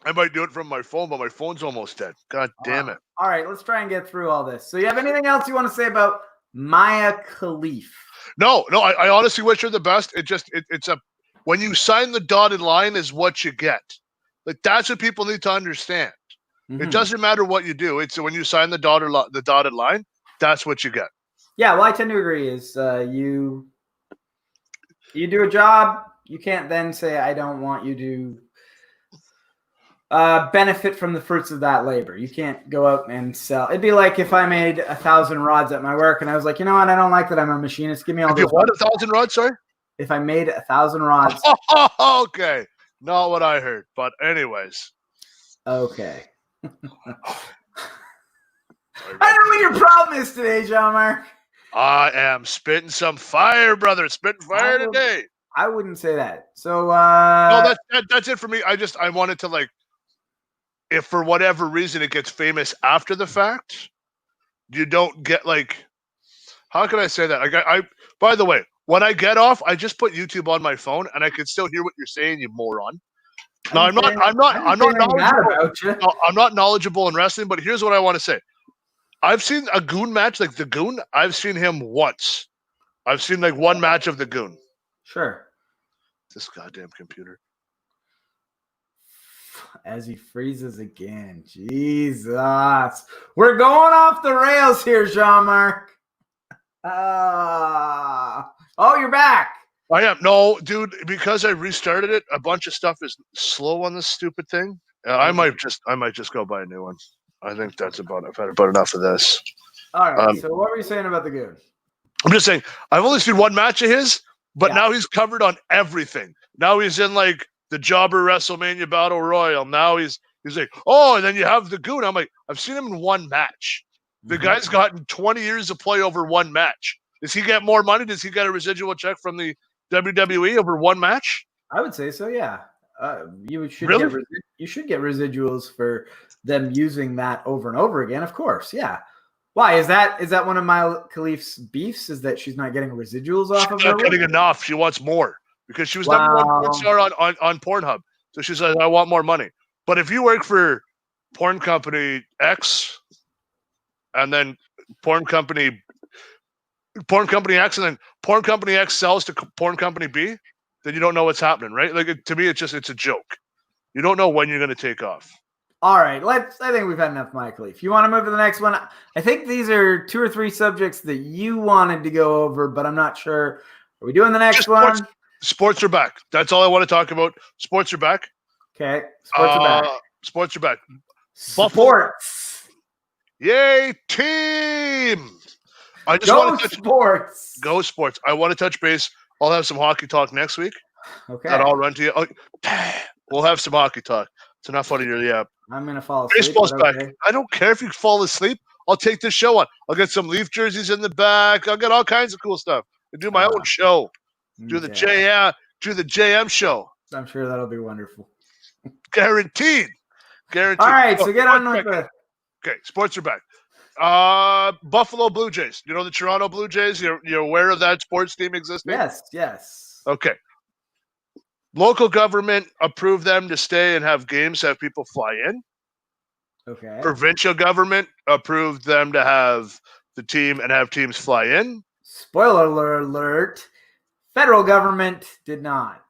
I might do it from my phone, but my phone's almost dead. God damn it. All right, let's try and get through all this. So you have anything else you want to say about Mia Khalifa? No, I honestly wish her the best. When you sign the dotted line is what you get. Like, that's what people need to understand. Mm-hmm. It doesn't matter what you do. It's when you sign the dotted line, that's what you get. Yeah, well, I tend to agree. Is you do a job, you can't then say, I don't want you to benefit from the fruits of that labor. You can't go out and sell. It'd be like if I made 1,000 rods at my work and I was like, you know what? I don't like that I'm a machinist. Give me all those. What, 1,000 rods, sorry? If I made 1,000 rods. Okay. Not what I heard. But anyways. Okay. I don't know what your problem is today, Jean-Marc. I am spitting some fire, brother. Spitting fire today. I wouldn't say that. So no, that's it for me. I wanted to, like, if for whatever reason it gets famous after the fact, you don't get, like, how can I say that? I by the way, when I get off, I just put YouTube on my phone and I can still hear what you're saying, you moron. No, I'm not knowledgeable in wrestling, but here's what I want to say. I've seen a Goon match, like the Goon. I've seen him once. I've seen like one match of the Goon. Sure. This goddamn computer. As he freezes again. Jesus. We're going off the rails here, Jean-Marc. Oh, you're back. I am. No, dude, because I restarted it, a bunch of stuff is slow on this stupid thing. I might just go buy a new one. I think that's about it. I've had about enough of this. All right. So what were you saying about the Goon? I'm just saying, I've only seen one match of his, but now he's covered on everything. Now he's in like the Jobber WrestleMania Battle Royal. Now he's like, oh, and then you have the Goon. I'm like, I've seen him in one match. The guy's gotten 20 years to play over one match. Does he get more money? Does he get a residual check from the WWE over one match? I would say so. Yeah. You should Really? get residuals for them using that over and over again. Of course. Yeah. Why is that one of my Khalif's beefs? Is that she's not getting residuals off of her? She's not getting enough. She wants more because she was Wow. number one porn star on Pornhub. So she says, "I want more money." But if you work for porn company X and then porn company X and then porn company X sells to porn company B, then you don't know what's happening, right? Like to me, it's a joke. You don't know when you're going to take off. All right, I think we've had enough, Mike Leaf. You want to move to the next one? I think these are 2 or 3 subjects that you wanted to go over, but I'm not sure. Are we doing the next one? Sports are back. That's all I want to talk about. Sports are back. Okay, sports are back. Sports are back. Sports. Yay, team! I just go want to sports. Go sports. I want to touch base. I'll have some hockey talk next week. Okay. That I'll run to you. Oh, we'll have some hockey talk. It's enough out of your I'm gonna fall asleep. Baseball's back. I don't care if you fall asleep. I'll take this show on. I'll get some Leaf jerseys in the back. I'll get all kinds of cool stuff. I'll do my own show. Do the JM show. I'm sure that'll be wonderful. Guaranteed. All right, so get on with the. Okay, sports are back. Buffalo Blue Jays. You know the Toronto Blue Jays? You're aware of that sports team existing? Yes. Okay. Local government approved them to stay and have games, have people fly in. Okay. Provincial government approved them to have the team and have teams fly in. Spoiler alert. Federal government did not.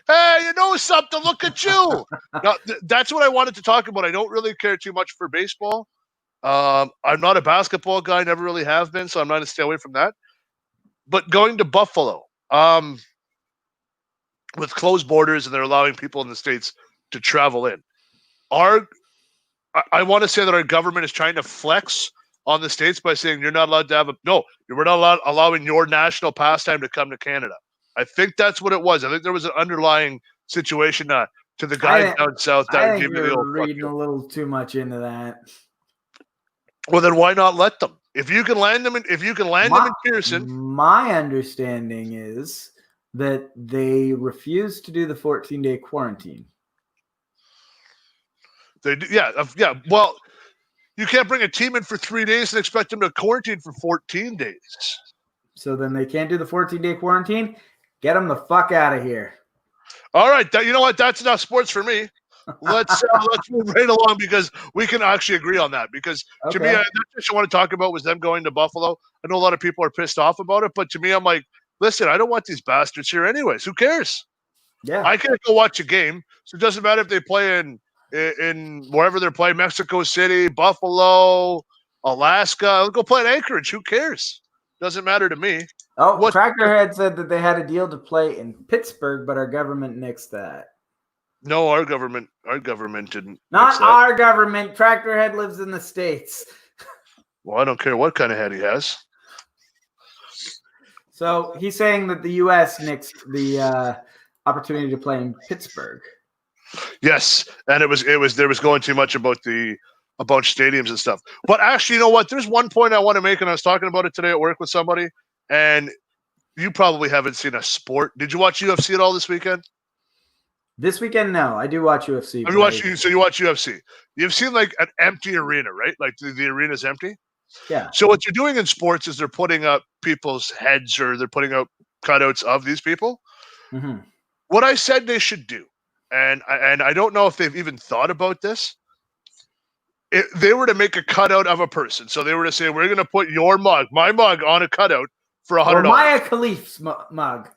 Hey, you know something? Look at you. Now, that's what I wanted to talk about. I don't really care too much for baseball. I'm not a basketball guy, never really have been, so I'm not to stay away from that. But going to Buffalo, with closed borders and they're allowing people in the States to travel in. I want to say that our government is trying to flex on the States by saying you're not allowed to have we're not allowing your national pastime to come to Canada. I think that's what it was. I think there was an underlying situation to the guy down south that I think you're reading a little too much into that. Well, then why not let them? If you can land them in Pearson. My understanding is that they refused to do the 14-day quarantine. They do, yeah. Well, you can't bring a team in for 3 days and expect them to quarantine for 14 days. So then they can't do the 14-day quarantine? Get them the fuck out of here. All right. You know what? That's enough sports for me. Let's move right along because we can actually agree on that. Because to me, that's what I want to talk about was them going to Buffalo. I know a lot of people are pissed off about it, but to me, I'm like, listen, I don't want these bastards here anyways. Who cares? Yeah. I can't go watch a game. So it doesn't matter if they play in wherever they're playing, Mexico City, Buffalo, Alaska. I'll go play in Anchorage. Who cares? Doesn't matter to me. Oh, Tractorhead said that they had a deal to play in Pittsburgh, but our government nixed that. No, our government didn't. Not our government. Tractorhead lives in the States. Well, I don't care what kind of head he has. So he's saying that the U.S. nixed the opportunity to play in Pittsburgh. Yes, and there was going too much about stadiums and stuff. But actually, you know what? There's one point I want to make, and I was talking about it today at work with somebody, and you probably haven't seen a sport. Did you watch UFC at all this weekend? This weekend, no. I do watch UFC. You watch UFC. You've seen like an empty arena, right? Like the arena's empty. Yeah. So what you're doing in sports is they're putting up people's heads or they're putting out cutouts of these people. Mm-hmm. What I said they should do, and I don't know if they've even thought about this. If they were to make a cutout of a person, so they were to say, we're going to put my mug on a cutout for $100. Or Maya Khalif's mug.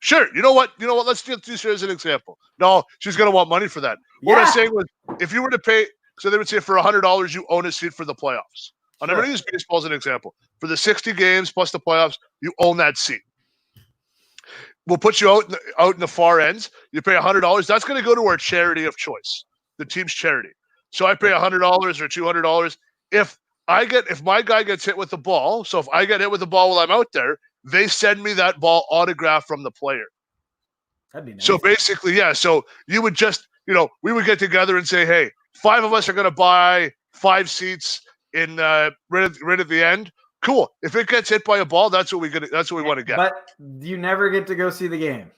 Sure. You know what? Let's use her as an example. No, she's going to want money for that. What I'm saying was, if you were to pay, so they would say for $100, you own a seat for the playoffs. I'm going to use baseball as an example. For the 60 games plus the playoffs, you own that seat. We'll put you out in the far ends. You pay $100. That's going to go to our charity of choice, the team's charity. So I pay $100 or $200. If my guy gets hit with the ball, so if I get hit with the ball while I'm out there, they send me that ball autographed from the player. That'd be nice. So basically, yeah. So you would just, we would get together and say, hey, 5 of us are going to buy 5 seats in right at the end. Cool. If it gets hit by a ball, that's what we want to get. But you never get to go see the game.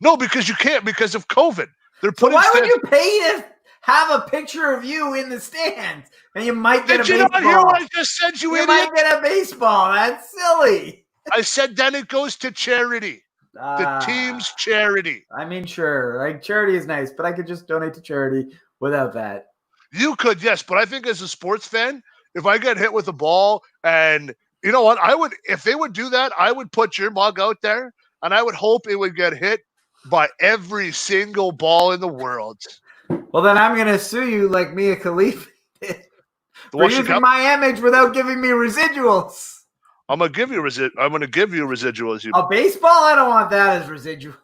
No, because you can't because of COVID. They're So putting. why would you pay to have a picture of you in the stands? And you might get a baseball. Did you not hear what I just said, you idiot? Might get a baseball. That's silly. I said then it goes to charity. The team's charity. I mean, sure. Like charity is nice, but I could just donate to charity without that. You could, yes, but I think as a sports fan, if I get hit with a ball and you know what, if they would do that, I would put your mug out there and I would hope it would get hit by every single ball in the world. Well, then I'm going to sue you like Mia Khalifa did for using my image without giving me residuals. I'm going to give you residuals. A baseball? I don't want that as residuals.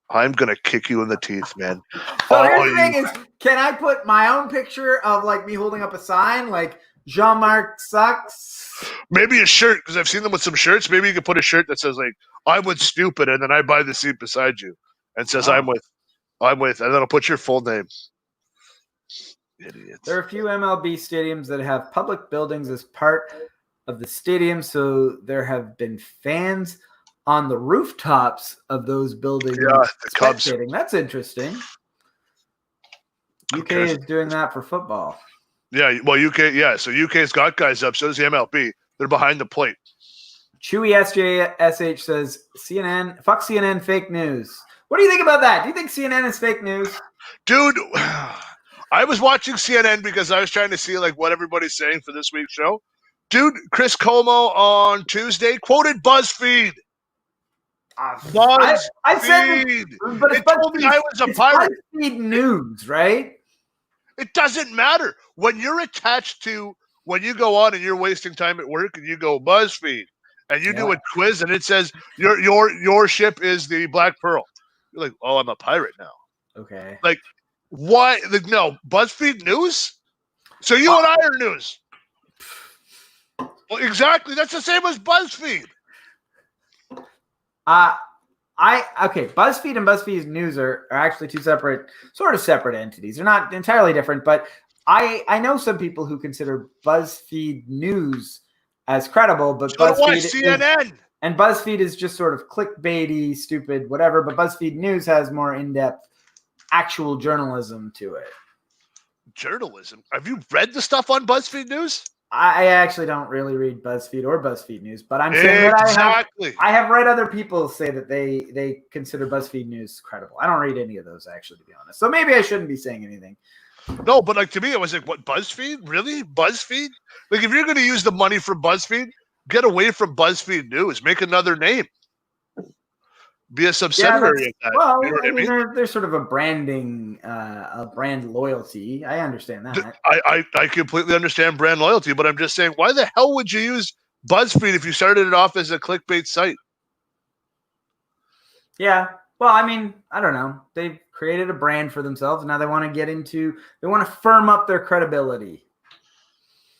I'm going to kick you in the teeth, man. So here's the thing is, can I put my own picture of like me holding up a sign like Jean-Marc sucks? Maybe a shirt, because I've seen them with some shirts. Maybe you could put a shirt that says like, I'm with stupid, and then I buy the seat beside you and says I'm with, and then I'll put your full name. Idiots. There are a few MLB stadiums that have public buildings as part of the stadium, so there have been fans on the rooftops of those buildings. Yeah, the Cubs. That's interesting. UK is doing that for football. Yeah, well, UK, yeah. So UK's got guys up. So does the MLB. They're behind the plate. Chewy SJSH says CNN, fuck CNN, fake news. What do you think about that? Do you think CNN is fake news? Dude, I was watching CNN because I was trying to see like what everybody's saying for this week's show. Dude, Chris Como on Tuesday quoted BuzzFeed. BuzzFeed. I said, but it told me I was a pirate. BuzzFeed News, right? It doesn't matter when you're attached to when you go on and you're wasting time at work and you go BuzzFeed and you do a quiz and it says your ship is the Black Pearl. You're like, oh, I'm a pirate now. Okay. Like, why? Like, no, BuzzFeed News. So you and I are news. Well, exactly. That's the same as BuzzFeed. BuzzFeed and BuzzFeed News are actually two separate entities. They're not entirely different, but I know some people who consider BuzzFeed News as credible, but BuzzFeed is just sort of clickbaity, stupid, whatever. But BuzzFeed News has more in-depth, actual journalism to it. Journalism? Have you read the stuff on BuzzFeed News? I actually don't really read BuzzFeed or BuzzFeed News, but I'm saying that I have read other people say that they consider BuzzFeed News credible. I don't read any of those, actually, to be honest. So maybe I shouldn't be saying anything. No, but like to me, I was like, what, BuzzFeed? Really? BuzzFeed? Like, if you're going to use the money from BuzzFeed, get away from BuzzFeed News. Make another name. Be a subsidiary of that. Well, you know what I mean? There's sort of a brand loyalty. I understand that. I completely understand brand loyalty, but I'm just saying, why the hell would you use BuzzFeed if you started it off as a clickbait site? Yeah. Well, I mean, I don't know. They've created a brand for themselves. Now they want to firm up their credibility.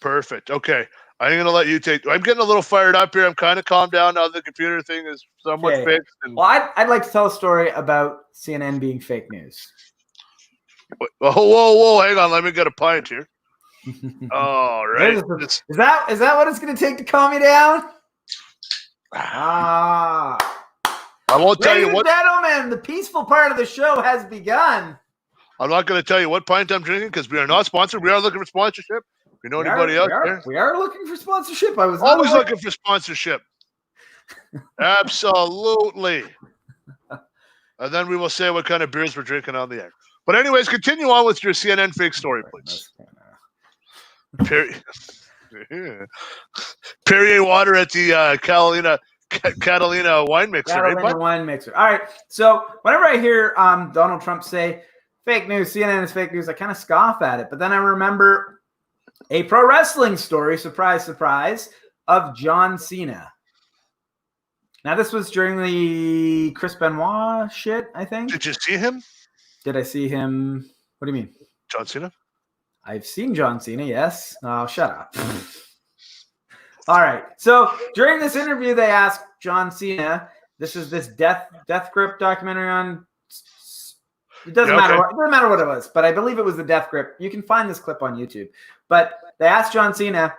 Perfect. Okay. I'm going to let you I'm getting a little fired up here. I'm kind of calmed down now. The computer thing is somewhat fixed. Well, I'd like to tell a story about CNN being fake news. Whoa. Hang on. Let me get a pint here. All right. Is that what it's going to take to calm me down? I won't tell you what. Ladies and gentlemen, the peaceful part of the show has begun. I'm not going to tell you what pint I'm drinking because we are not sponsored. We are looking for sponsorship. If you know anybody out there? We are looking for sponsorship. I was always looking for sponsorship. Absolutely. And then we will say what kind of beers we're drinking on the air. But anyways, continue on with your CNN fake story, please. Perrier water at the Catalina wine mixer. Catalina wine mixer. All right. So whenever I hear Donald Trump say fake news, CNN is fake news, I kind of scoff at it. But then I remember a pro wrestling story, surprise, surprise, of John Cena. Now, this was during the Chris Benoit shit, I think. Did you see him? Did I see him? What do you mean? John Cena? I've seen John Cena, yes. Oh, shut up. All right. So during this interview, they asked John Cena, this is this death grip documentary on. It doesn't matter. It doesn't matter what it was, but I believe it was the death grip. You can find this clip on YouTube. But they asked John Cena,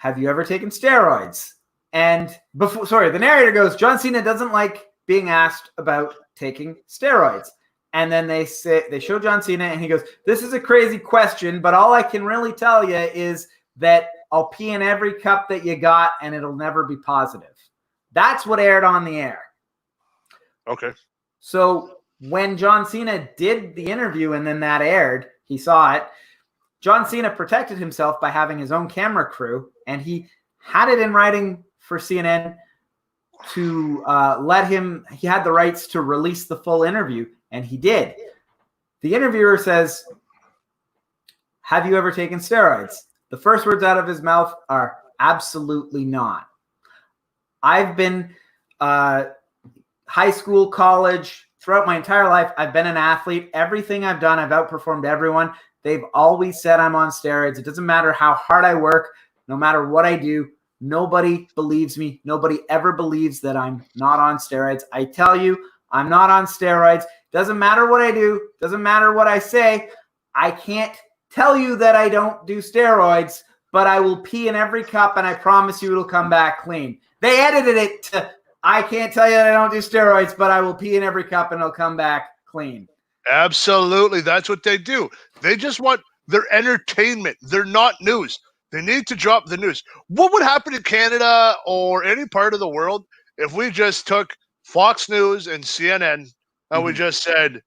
have you ever taken steroids? And the narrator goes, John Cena doesn't like being asked about taking steroids. And then they show John Cena and he goes, this is a crazy question, but all I can really tell you is that I'll pee in every cup that you got and it'll never be positive. That's what aired on the air. Okay. So when John Cena did the interview and then that aired, he saw it. John Cena protected himself by having his own camera crew, and he had it in writing for CNN to he had the rights to release the full interview, and he did. The interviewer says, have you ever taken steroids? The first words out of his mouth are, absolutely not. I've been high school, college, throughout my entire life, I've been an athlete. Everything I've done, I've outperformed everyone. They've always said I'm on steroids. It doesn't matter how hard I work, no matter what I do. Nobody believes me. Nobody ever believes that I'm not on steroids. I tell you, I'm not on steroids. Doesn't matter what I do. Doesn't matter what I say. I can't tell you that I don't do steroids, but I will pee in every cup, and I promise you it'll come back clean. They edited it to, I can't tell you that I don't do steroids, but I will pee in every cup, and it'll come back clean. Absolutely. That's what they do. They just want their entertainment. They're not news. They need to drop the news. What would happen in Canada or any part of the world if we just took Fox News and CNN and we just said,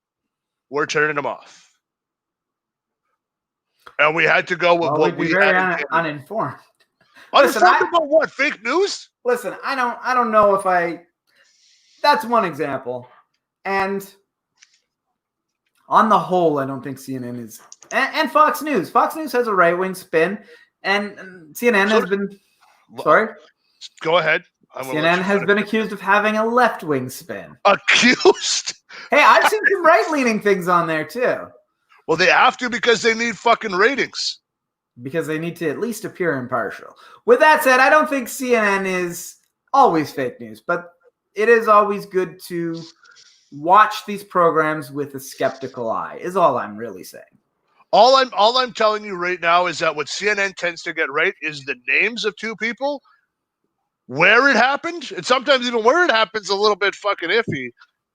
we're turning them off? And we had to go with what we very had. Uninformed. Uninformed about what? Fake news? Listen, I don't know if that's one example. And on the whole, I don't think CNN is, and Fox News. Fox News has a right-wing spin, and CNN has been, sorry? Go ahead. CNN has been accused of having a left-wing spin. Accused? Hey, I've seen some right-leaning things on there, too. Well, they have to because they need fucking ratings. Because they need to at least appear impartial. With that said, I don't think CNN is always fake news, but it is always good to watch these programs with a skeptical eye, is all I'm really saying. All I'm telling you right now is that what CNN tends to get right is the names of two people, where it happened, and sometimes even where it happens a little bit fucking iffy,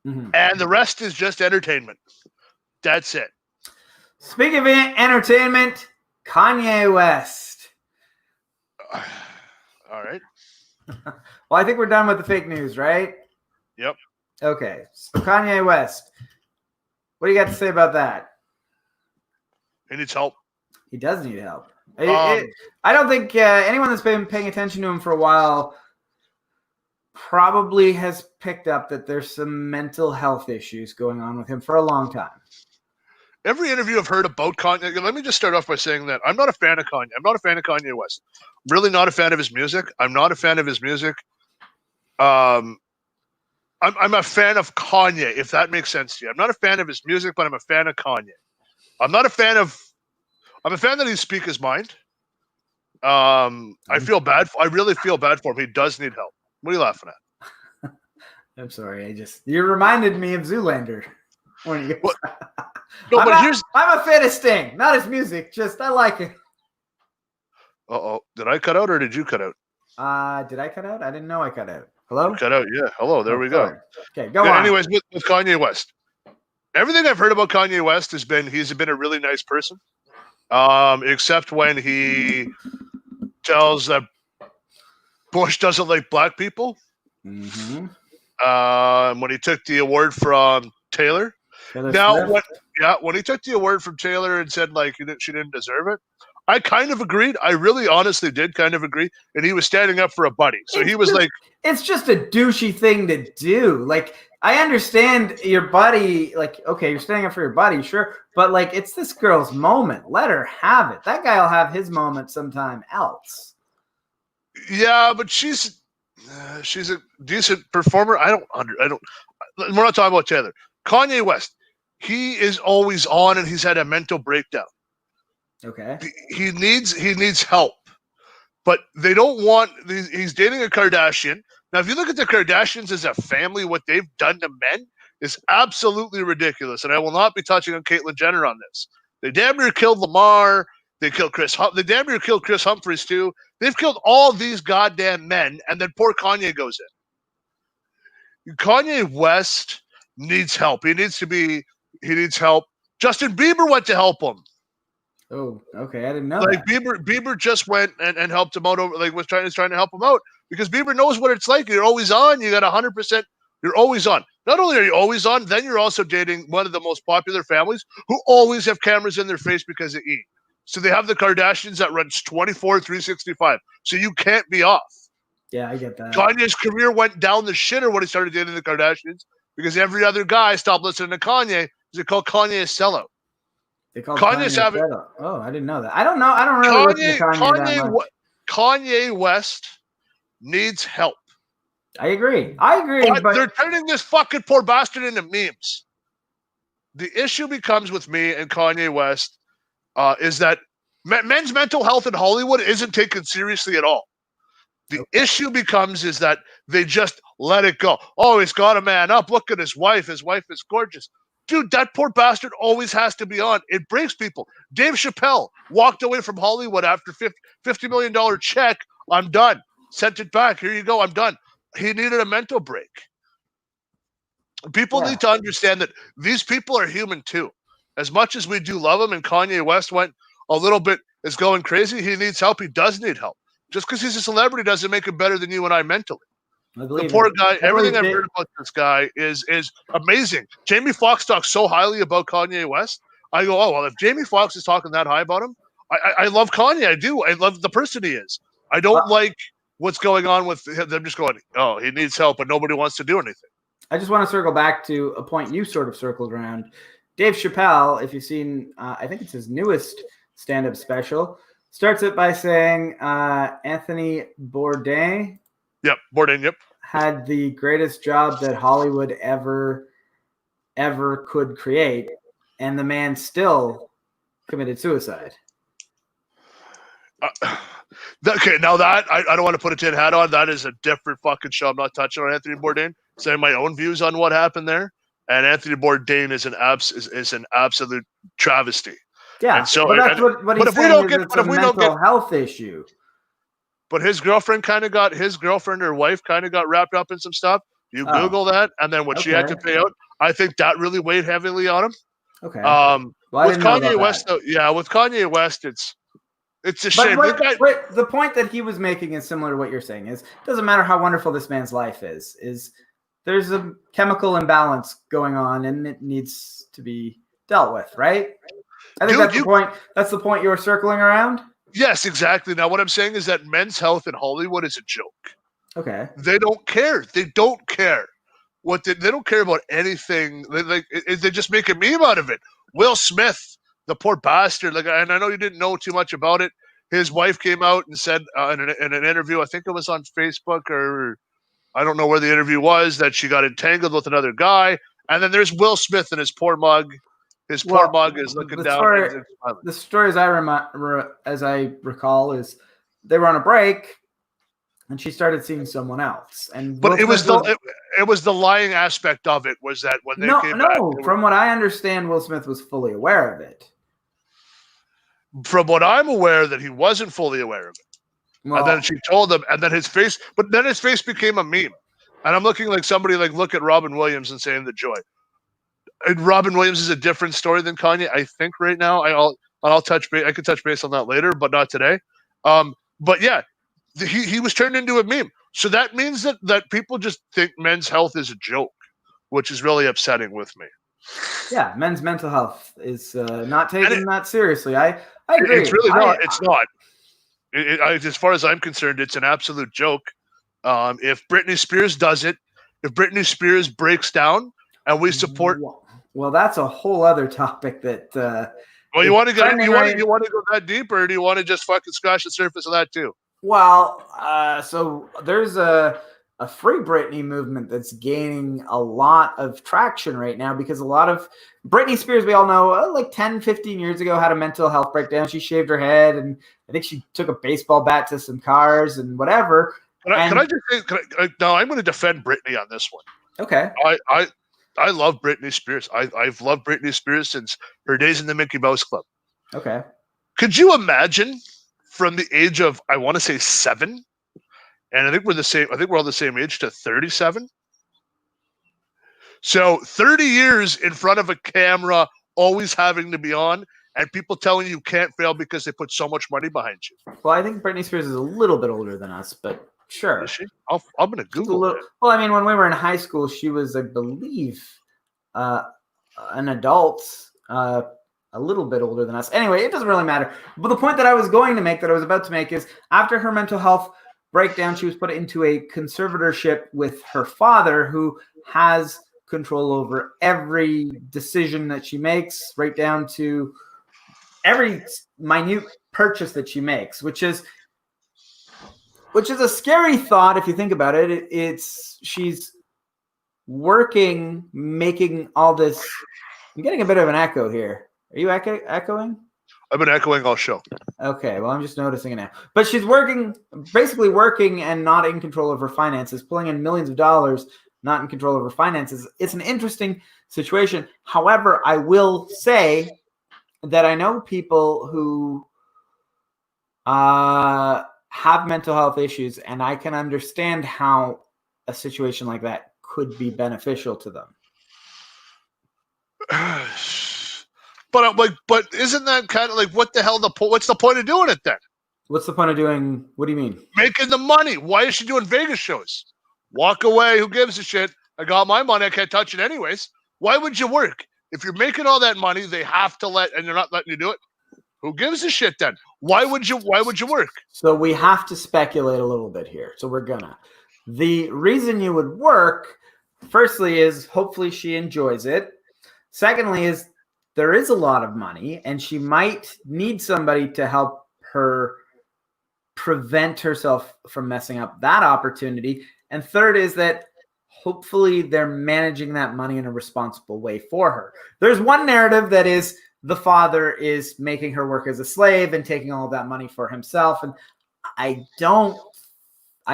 and the rest is just entertainment. That's it. Speaking of entertainment, Kanye West. All right. Well, I think we're done with the fake news, right? Yep. Okay. So Kanye West, what do you got to say about that? He needs help. He does need help. I don't think anyone that's been paying attention to him for a while probably has picked up that there's some mental health issues going on with him for a long time. Every interview I've heard about Kanye, let me just start off by saying that I'm not a fan of Kanye. I'm not a fan of Kanye West. I'm really not a fan of his music. I'm not a fan of his music. I'm a fan of Kanye, if that makes sense to you. I'm not a fan of his music, but I'm a fan of Kanye. I'm a fan that he speaks his mind. I really feel bad for him. He does need help. What are you laughing at? I'm sorry. You reminded me of Zoolander. No, I'm a fan of Sting, not his music. Just I like it. Uh-oh. Did I cut out or did you cut out? Did I cut out? I didn't know I cut out. Hello? Cut out, yeah. Hello, there we go. Okay, go on. Anyways, with Kanye West. Everything I've heard about Kanye West he's been a really nice person. Except when he tells that Bush doesn't like black people. Mm-hmm. When he took the award from Taylor. When he took the award from Taylor and said she didn't deserve it, I kind of agreed. I really honestly did kind of agree. And he was standing up for a buddy. So it's just a douchey thing to do. Like, I understand your buddy, okay, you're standing up for your buddy, sure. But it's this girl's moment. Let her have it. That guy will have his moment sometime else. Yeah, but she's a decent performer. We're not talking about Taylor. Kanye West, he is always on and he's had a mental breakdown. Okay. He needs help. But they don't want he's dating a Kardashian. Now, if you look at the Kardashians as a family, what they've done to men is absolutely ridiculous. And I will not be touching on Caitlyn Jenner on this. They damn near killed Lamar. They killed They damn near killed Chris Humphries too. They've killed all these goddamn men, and then poor Kanye goes in. Kanye West needs help. He needs help. Justin Bieber went to help him. Oh, okay. I didn't know like that. Bieber just went and helped him out over, like was trying to help him out because Bieber knows what it's like. You're always on. You got 100%. You're always on. Not only are you always on, then you're also dating one of the most popular families who always have cameras in their face because they eat. So they have the Kardashians that runs 24/365. So you can't be off. Yeah, I get that. Kanye's career went down the shitter when he started dating the Kardashians because every other guy stopped listening to Kanye because they called Kanye a sellout. They called Kanye having. Oh, I didn't know that. I don't know. I don't really listen to Kanye that much. Kanye West needs help. I agree. But they're turning this fucking poor bastard into memes. The issue becomes with me and Kanye West is that men's mental health in Hollywood isn't taken seriously at all. The issue becomes is that they just let it go. Oh, he's got a man up. Look at his wife. His wife is gorgeous. Dude, that poor bastard always has to be on. It breaks people. Dave Chappelle walked away from Hollywood after $50 million check. I'm done. Sent it back. Here you go. I'm done. He needed a mental break. People need to understand that these people are human too. As much as we do love him and Kanye West went a little bit, is going crazy, he needs help. He does need help. Just because he's a celebrity doesn't make him better than you and I mentally. The poor guy, everything I've heard about this guy is amazing. Jamie Foxx talks so highly about Kanye West. I go, oh, well, if Jamie Foxx is talking that high about him, I love Kanye. I do. I love the person he is. I don't like what's going on with them just going, oh, he needs help, but nobody wants to do anything. I just want to circle back to a point you sort of circled around. Dave Chappelle, if you've seen, I think it's his newest stand-up special, starts it by saying Anthony Bourdain. Yep, Bourdain, yep. Had the greatest job that Hollywood ever could create, and the man still committed suicide. Okay, now that I don't want to put a tin hat on. That is a different fucking show. I'm not touching on Anthony Bourdain. Saying my own views on what happened there, and Anthony Bourdain is an absolute travesty. Yeah, and so, but that's what he's saying is it's a mental health issue. But his girlfriend or wife kind of got wrapped up in some stuff. You Google that, and then what she had to pay out, I think that really weighed heavily on him. Okay. With Kanye West, though, with Kanye West, it's a shame. The point that he was making is similar to what you're saying. Is it doesn't matter how wonderful this man's life is there's a chemical imbalance going on, and it needs to be dealt with, right? I think that's the point. That's the point you were circling around. Yes, exactly. Now, what I'm saying is that men's health in Hollywood is a joke. Okay. They don't care. They don't care. They don't care about anything. They just make a meme out of it. Will Smith, the poor bastard. And I know you didn't know too much about it. His wife came out and said in an interview, I think it was on Facebook or I don't know where the interview was, that she got entangled with another guy. And then there's Will Smith and his poor mug. His poor mug is looking down. The story, as I recall, is they were on a break, and she started seeing someone else. But it was the lying aspect of it was that when they came back. From what I understand, Will Smith was fully aware of it. From what I'm aware, that he wasn't fully aware of it. Well, and then she told him, and then his face became a meme. And I'm looking like somebody look at Robin Williams and saying the joy. And Robin Williams is a different story than Kanye, I think, right now. I'll touch base. I could touch base on that later, but not today. But yeah, he was turned into a meme. So that means that people just think men's health is a joke, which is really upsetting with me. Yeah, men's mental health is not taken that seriously. I agree. It's really not. It's not. As far as I'm concerned, it's an absolute joke. If Britney Spears does it, if Britney Spears breaks down, and we support. Well, that's a whole other topic that. Well, you want to go that deep, or do you want to just fucking scratch the surface of that too? Well, so there's a free Britney movement that's gaining a lot of traction right now because a lot of Britney Spears, we all know, like 10, 15 years ago, had a mental health breakdown. She shaved her head, and I think she took a baseball bat to some cars and whatever. Can I just say, no, I'm going to defend Britney on this one. Okay. I love Britney Spears. I've loved Britney Spears since her days in the Mickey Mouse Club. Okay. Could you imagine from the age of, I want to say 7, and I think we're the same. I think we're all the same age, to 37. So 30 years in front of a camera, always having to be on, and people telling you can't fail because they put so much money behind you. Well, I think Britney Spears is a little bit older than us, but sure. Is she? I'm going to Google it. Well, I mean, when we were in high school, she was, I believe, an adult, a little bit older than us. Anyway, it doesn't really matter. But the point that I was about to make is after her mental health breakdown, she was put into a conservatorship with her father, who has control over every decision that she makes, right down to every minute purchase that she makes, which is a scary thought if you think about it. She's working, making all this. I'm getting a bit of an echo here. Are you echoing? I've been echoing all show. Okay, well, I'm just noticing it now. But she's basically working and not in control of her finances, pulling in millions of dollars, not in control of her finances. It's an interesting situation. However, I will say that I know people who have mental health issues, and I can understand how a situation like that could be beneficial to them. But isn't that kind of like, what the hell? What's the point of doing it then? What's the point of doing? What do you mean? Making the money. Why is she doing Vegas shows? Walk away. Who gives a shit? I got my money. I can't touch it anyways. Why would you work? If you're making all that money, they have to and they're not letting you do it. Who gives a shit then? Why would you work? So we have to speculate a little bit here. So we're gonna. The reason you would work, firstly, is hopefully she enjoys it. Secondly, is there is a lot of money, and she might need somebody to help her prevent herself from messing up that opportunity. And third is that hopefully they're managing that money in a responsible way for her. There's one narrative that is the father is making her work as a slave and taking all of that money for himself. And I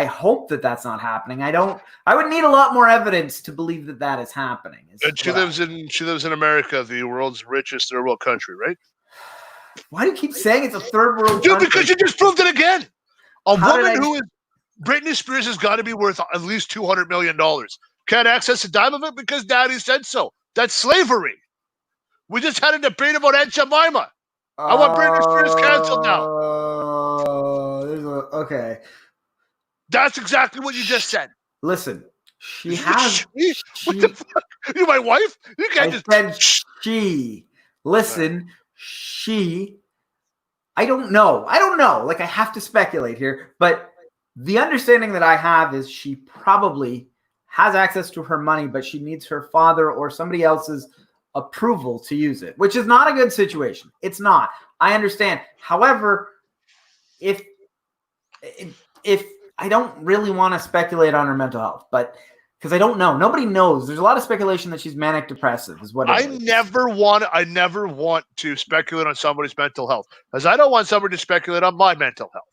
hope that that's not happening. I would need a lot more evidence to believe that that is happening. And she lives in America, the world's richest third world country, right? Why do you keep saying it's a third world country? Dude, because you just proved it again. Britney Spears has got to be worth at least $200 million. Can't access a dime of it because daddy said so. That's slavery. We just had a debate about Aunt Jemima. I want Britney Spears canceled now. Okay. That's exactly what you just said. Listen, what the fuck? You my wife? You can't said she. Listen, she. I don't know. Like, I have to speculate here, but the understanding that I have is she probably has access to her money, but she needs her father or somebody else's approval to use it, which is not a good situation. It's not. I understand. However, if I don't really want to speculate on her mental health, but because I don't know. Nobody knows. There's a lot of speculation that she's manic depressive is what it is. I never want to speculate on somebody's mental health, because I don't want somebody to speculate on my mental health,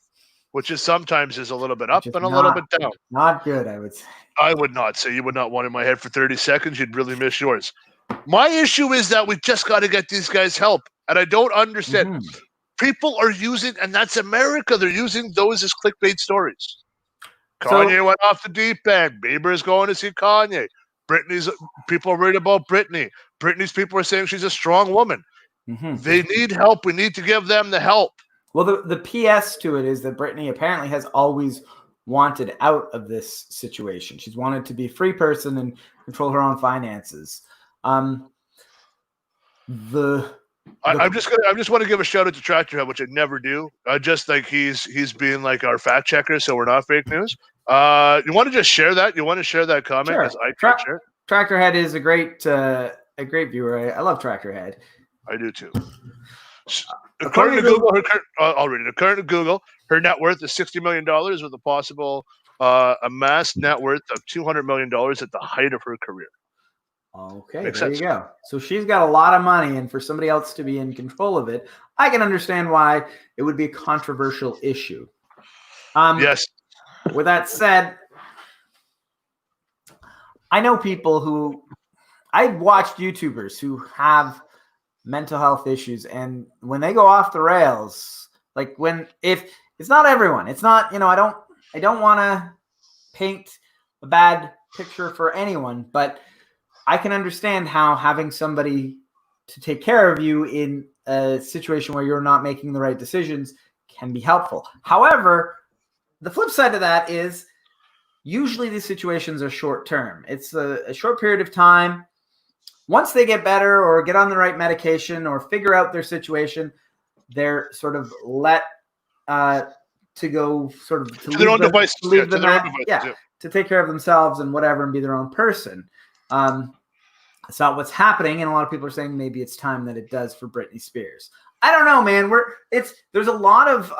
which is sometimes a little bit up and a little bit down. Not good, I would say. I would not say. You would not want in my head for 30 seconds. You'd really miss yours. My issue is that we just got to get these guys help. And I don't understand. Mm-hmm. People are using, and that's America, they're using those as clickbait stories. Kanye went off the deep end. Bieber is going to see Kanye. People are worried about Britney. Britney's people are saying she's a strong woman. Mm-hmm. They need help. We need to give them the help. Well, the PS to it is that Britney apparently has always wanted out of this situation. She's wanted to be a free person and control her own finances. I just want to give a shout out to Tractor Head, which I never do. Just like he's being like our fact checker, so we're not fake news. You want to just share that? You want to share that comment? Sure. I can't share. Tractor Head is a great viewer. I love Tractor Head. I do too. According to Google, I'll read it. According to Google, her net worth is $60 million with a possible amassed net worth of $200 million at the height of her career. Okay, there you go. So she's got a lot of money, and for somebody else to be in control of it, I can understand why it would be a controversial issue. Yes. With that said, I know people I've watched YouTubers who have mental health issues, and when they go off the rails, like if it's not everyone, it's not, I don't want to paint a bad picture for anyone, but I can understand how having somebody to take care of you in a situation where you're not making the right decisions can be helpful. However, the flip side of that is usually these situations are short term. It's a short period of time. Once they get better or get on the right medication or figure out their situation, they're sort of let to go sort of to their own devices. To take care of themselves and whatever and be their own person. It's not what's happening, and a lot of people are saying maybe it's time that it does for Britney Spears. I don't know, man. There's a lot of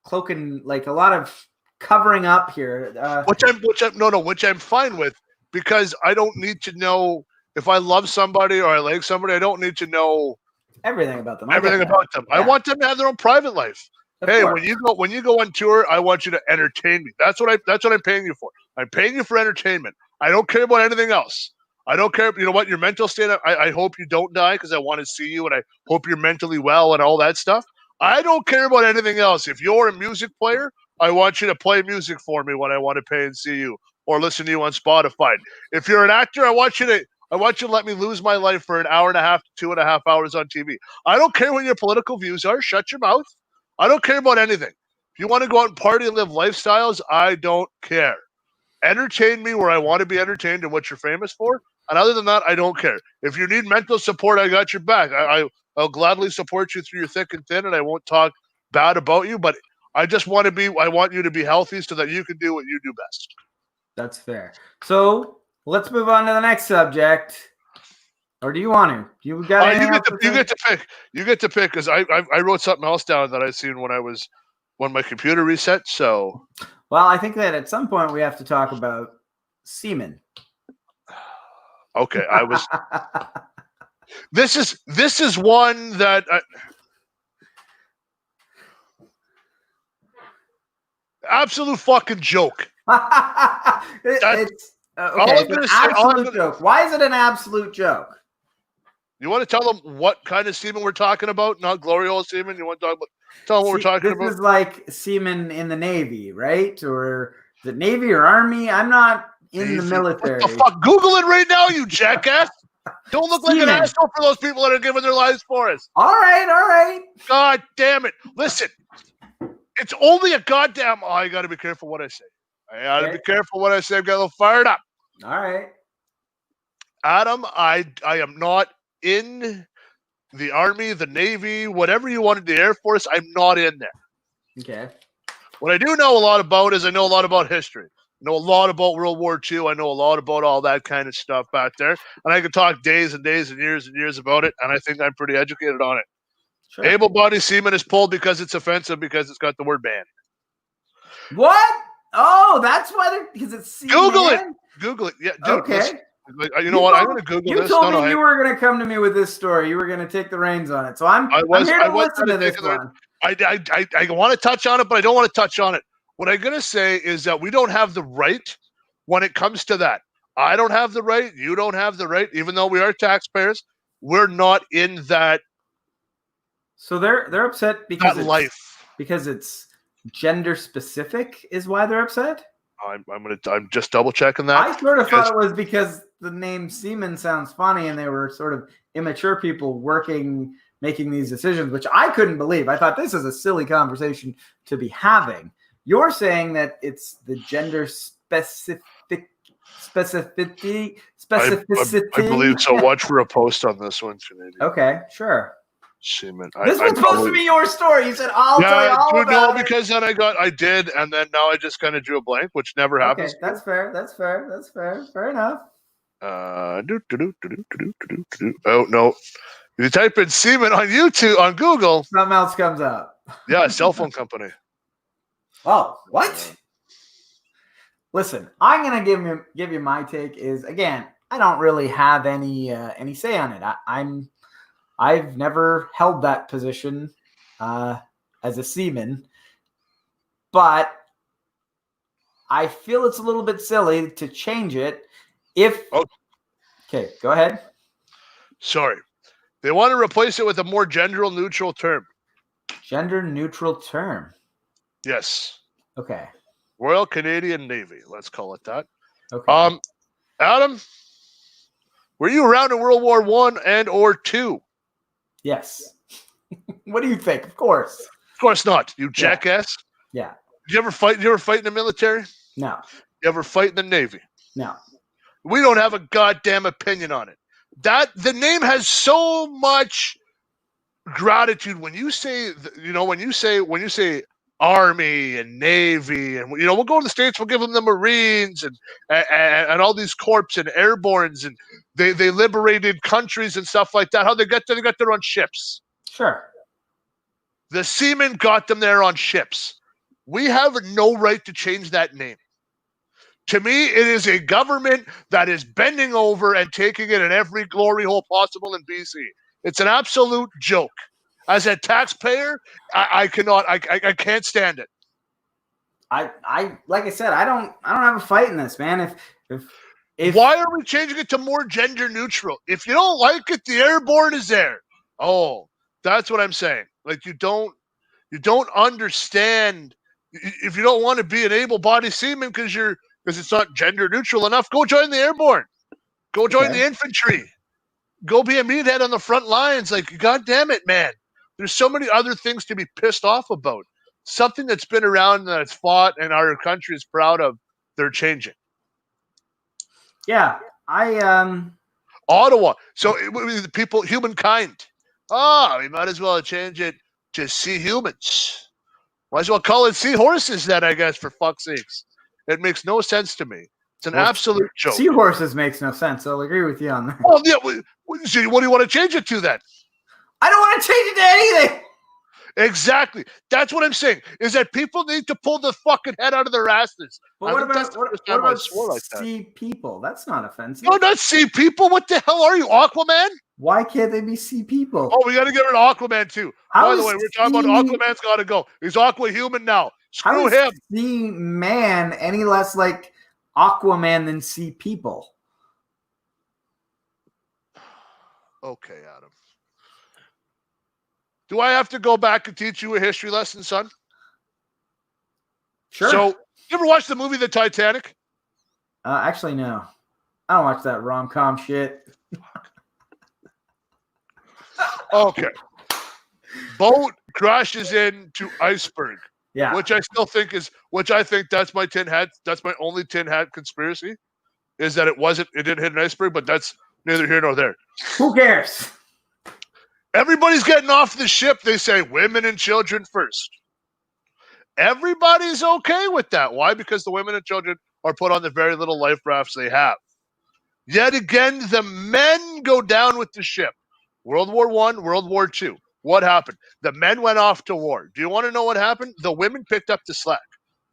cloaking, like a lot of covering up here. Which I'm fine with, because I don't need to know if I love somebody or I like somebody. I don't need to know everything about them. Yeah. I want them to have their own private life. Of course. when you go on tour, I want you to entertain me. That's what I'm paying you for. I'm paying you for entertainment. I don't care about anything else. I don't care. You know what? Your mental state. I hope you don't die, because I want to see you, and I hope you're mentally well and all that stuff. I don't care about anything else. If you're a music player, I want you to play music for me when I want to pay and see you or listen to you on Spotify. If you're an actor, I want you to let me lose my life for an hour and a half to 2.5 hours on TV. I don't care what your political views are. Shut your mouth. I don't care about anything. If you want to go out and party and live lifestyles, I don't care. Entertain me where I want to be entertained and what you're famous for. And other than that, I don't care. If you need mental support, I got your back. I'll gladly support you through your thick and thin, and I won't talk bad about you. But I want you to be healthy so that you can do what you do best. That's fair. So let's move on to the next subject. Or do you want to? You got you get to pick. You get to pick, because I wrote something else down that I seen when my computer reset. So, well, I think that at some point we have to talk about Seamen. Okay, I was. This is one that. Absolute fucking joke. It's an absolute joke. Why is it an absolute joke? You want to tell them what kind of semen we're talking about? Not glory hole semen. You want to tell them what we're talking about? This is like semen in the Navy, right? Or the Navy or Army? I'm not in the military. What the fuck? Google it right now, you jackass. Don't look like an asshole for those people that are giving their lives for us. All right. God damn it. Listen, it's only a goddamn... Oh, I got to be careful what I say. I got to be careful what I say. I'm getting a little fired up. All right. Adam, I am not in the Army, the Navy, whatever you wanted, the Air Force. I'm not in there. Okay. What I do know a lot about is I know a lot about history. I know a lot about World War II. I know a lot about all that kind of stuff back there. And I could talk days and days and years about it, and I think I'm pretty educated on it. Sure. Able-bodied semen is pulled because it's offensive, because it's got the word ban. What? Oh, that's why because it's semen. Google it. Yeah, dude. Okay. Listen. You know what? I'm going to Google this. You told me you were going to come to me with this story. You were going to take the reins on it. So I'm here to listen to this one. I want to touch on it, but I don't want to touch on it. What I'm going to say is that we don't have the right when it comes to that. I don't have the right. You don't have the right. Even though we are taxpayers, we're not in that. So they're upset because it's gender specific is why they're upset? I'm just double checking that. I sort of thought it was because the name Seamen sounds funny and they were sort of immature people making these decisions, which I couldn't believe. I thought this is a silly conversation to be having. You're saying that it's the gender specificity. I believe so. Watch for a post on this one, Canadian. Okay, sure. Seamen. This was supposed to be your story. You said I'll tell you all about it. Because then I did, and then now I just kind of drew a blank, which never happens. Okay, that's fair. Fair enough. Oh no. You type in Seamen on YouTube, on Google. Something else comes up. Yeah, cell phone company. Oh, what? Listen, I'm gonna give you my take. Is again, I don't really have any say on it. I've never held that position as a seaman, but I feel it's a little bit silly to change it. Okay, go ahead. Sorry. They want to replace it with a more gender-neutral term. Gender-neutral term. Yes. Okay. Royal Canadian Navy. Let's call it that. Okay. Adam, were you around in World War I and or II? Yes. What do you think? Of course. Of course not. You jackass. Yeah. Did you ever fight? You ever fight in the military? No. You ever fight in the Navy? No. We don't have a goddamn opinion on it. That the name has so much gratitude when you say, when you say Army and Navy, and we'll go to the States, we'll give them the Marines and all these corps and airbornes, and they liberated countries and stuff like that. How they got there? They got there on ships. Sure. The Seamen got them there on ships. We have no right to change that name. To me, it is a government that is bending over and taking it in every glory hole possible in BC. It's an absolute joke. As a taxpayer, I can't stand it. I like I said, I don't have a fight in this, man. If why are we changing it to more gender neutral? If you don't like it, the airborne is there. Oh, that's what I'm saying. Like you don't understand. If you don't want to be an able-bodied seaman because it's not gender neutral enough, go join the airborne. Go join the infantry. Go be a meathead on the front lines. Like, God damn it, man. There's so many other things to be pissed off about. Something that's been around and that's fought and our country is proud of, they're changing. Yeah, Ottawa. So the people, humankind. Oh, we might as well change it to sea humans. Might as well call it seahorses then, I guess, for fuck's sakes. It makes no sense to me. It's an absolute joke. Seahorses makes no sense. I'll agree with you on that. Well, yeah. So what do you want to change it to then? I don't want to change it to anything. Exactly. That's what I'm saying. Is that people need to pull the fucking head out of their asses. But what about sea people? That's not offensive. No, not sea people. What the hell are you, Aquaman? Why can't they be sea people? Oh, we got to get rid of Aquaman too. By the way, we're talking about Aquaman's got to go. He's Aqua Human now. Screw him. Seaman any less like Aquaman than sea people? Okay, Adam. Do I have to go back and teach you a history lesson, son? Sure. So, you ever watch the movie The Titanic? Actually, no. I don't watch that rom-com shit. Okay. Boat crashes into iceberg. Yeah. Which I think that's my tin hat. That's my only tin hat conspiracy. Is that it didn't hit an iceberg, but that's neither here nor there. Who cares? Everybody's getting off the ship. They say women and children first. Everybody's okay with that. Why? Because the women and children are put on the very little life rafts they have. Yet again, the men go down with the ship. World War I, World War II. What happened? The men went off to war. Do you want to know what happened? The women picked up the slack.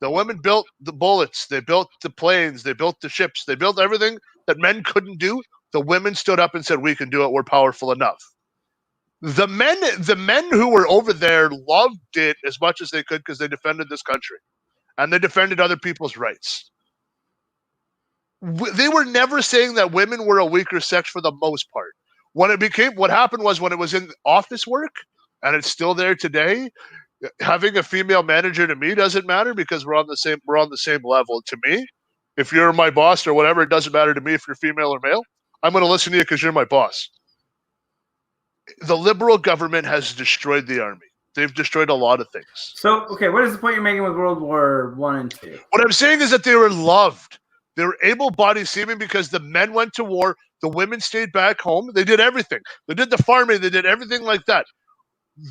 The women built the bullets. They built the planes. They built the ships. They built everything that men couldn't do. The women stood up and said, we can do it. We're powerful enough. The men who were over there loved it as much as they could because they defended this country and they defended other people's rights. They were never saying that women were a weaker sex for the most part. What happened was when it was in office work, and it's still there today, having a female manager to me doesn't matter because we're on the same level. To me, if you're my boss or whatever, it doesn't matter to me if you're female or male. I'm going to listen to you because you're my boss. The Liberal government has destroyed the army. They've destroyed a lot of things. So, okay, what is the point you're making with World War I and II? What I'm saying is that they were loved. They were able-bodied seamen because the men went to war. The women stayed back home. They did everything. They did the farming. They did everything like that.